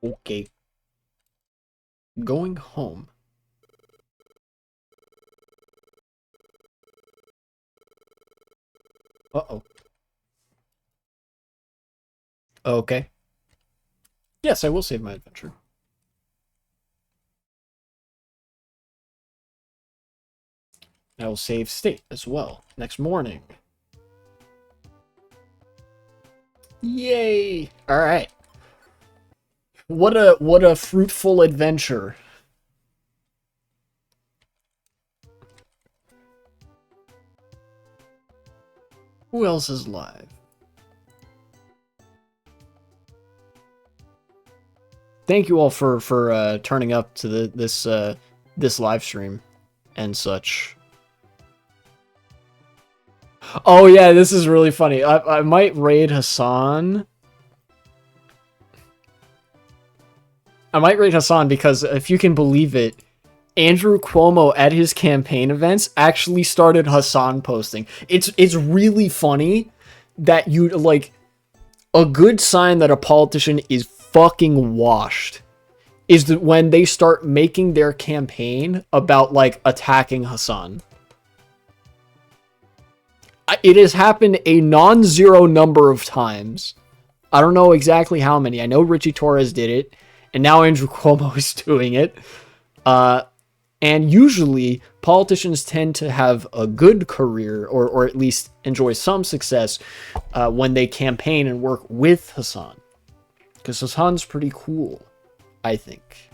Okay. Going home. Uh-oh. Okay. Yes, I will save my adventure. I will save state as well. Next morning. Yay! Alright. What a fruitful adventure. Who else is live? Thank you all for turning up to this live stream and such. Oh yeah, this is really funny. I might raid Hassan. I might raid Hassan because, if you can believe it, Andrew Cuomo at his campaign events actually started Hassan posting. It's really funny that you, like, a good sign that a politician is fucking washed is that when they start making their campaign about, like, attacking Hassan. It has happened a non-zero number of times. I don't know exactly how many. I know Richie Torres did it. And now Andrew Cuomo is doing it. And usually, politicians tend to have a good career, or at least enjoy some success, when they campaign and work with Hassan. Because Hassan's pretty cool, I think.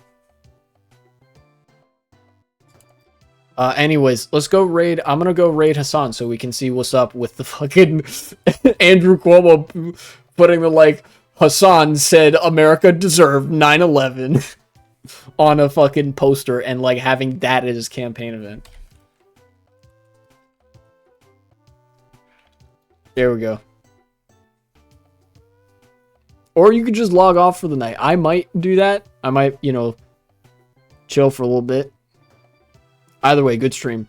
Anyways, let's go raid. I'm gonna go raid Hassan so we can see what's up with the fucking Andrew Cuomo putting the, like, Hassan said America deserved 9/11 on a fucking poster and, like, having that at his campaign event. There we go. Or you could just log off for the night. I might do that. I might, you know, chill for a little bit. Either way, good stream.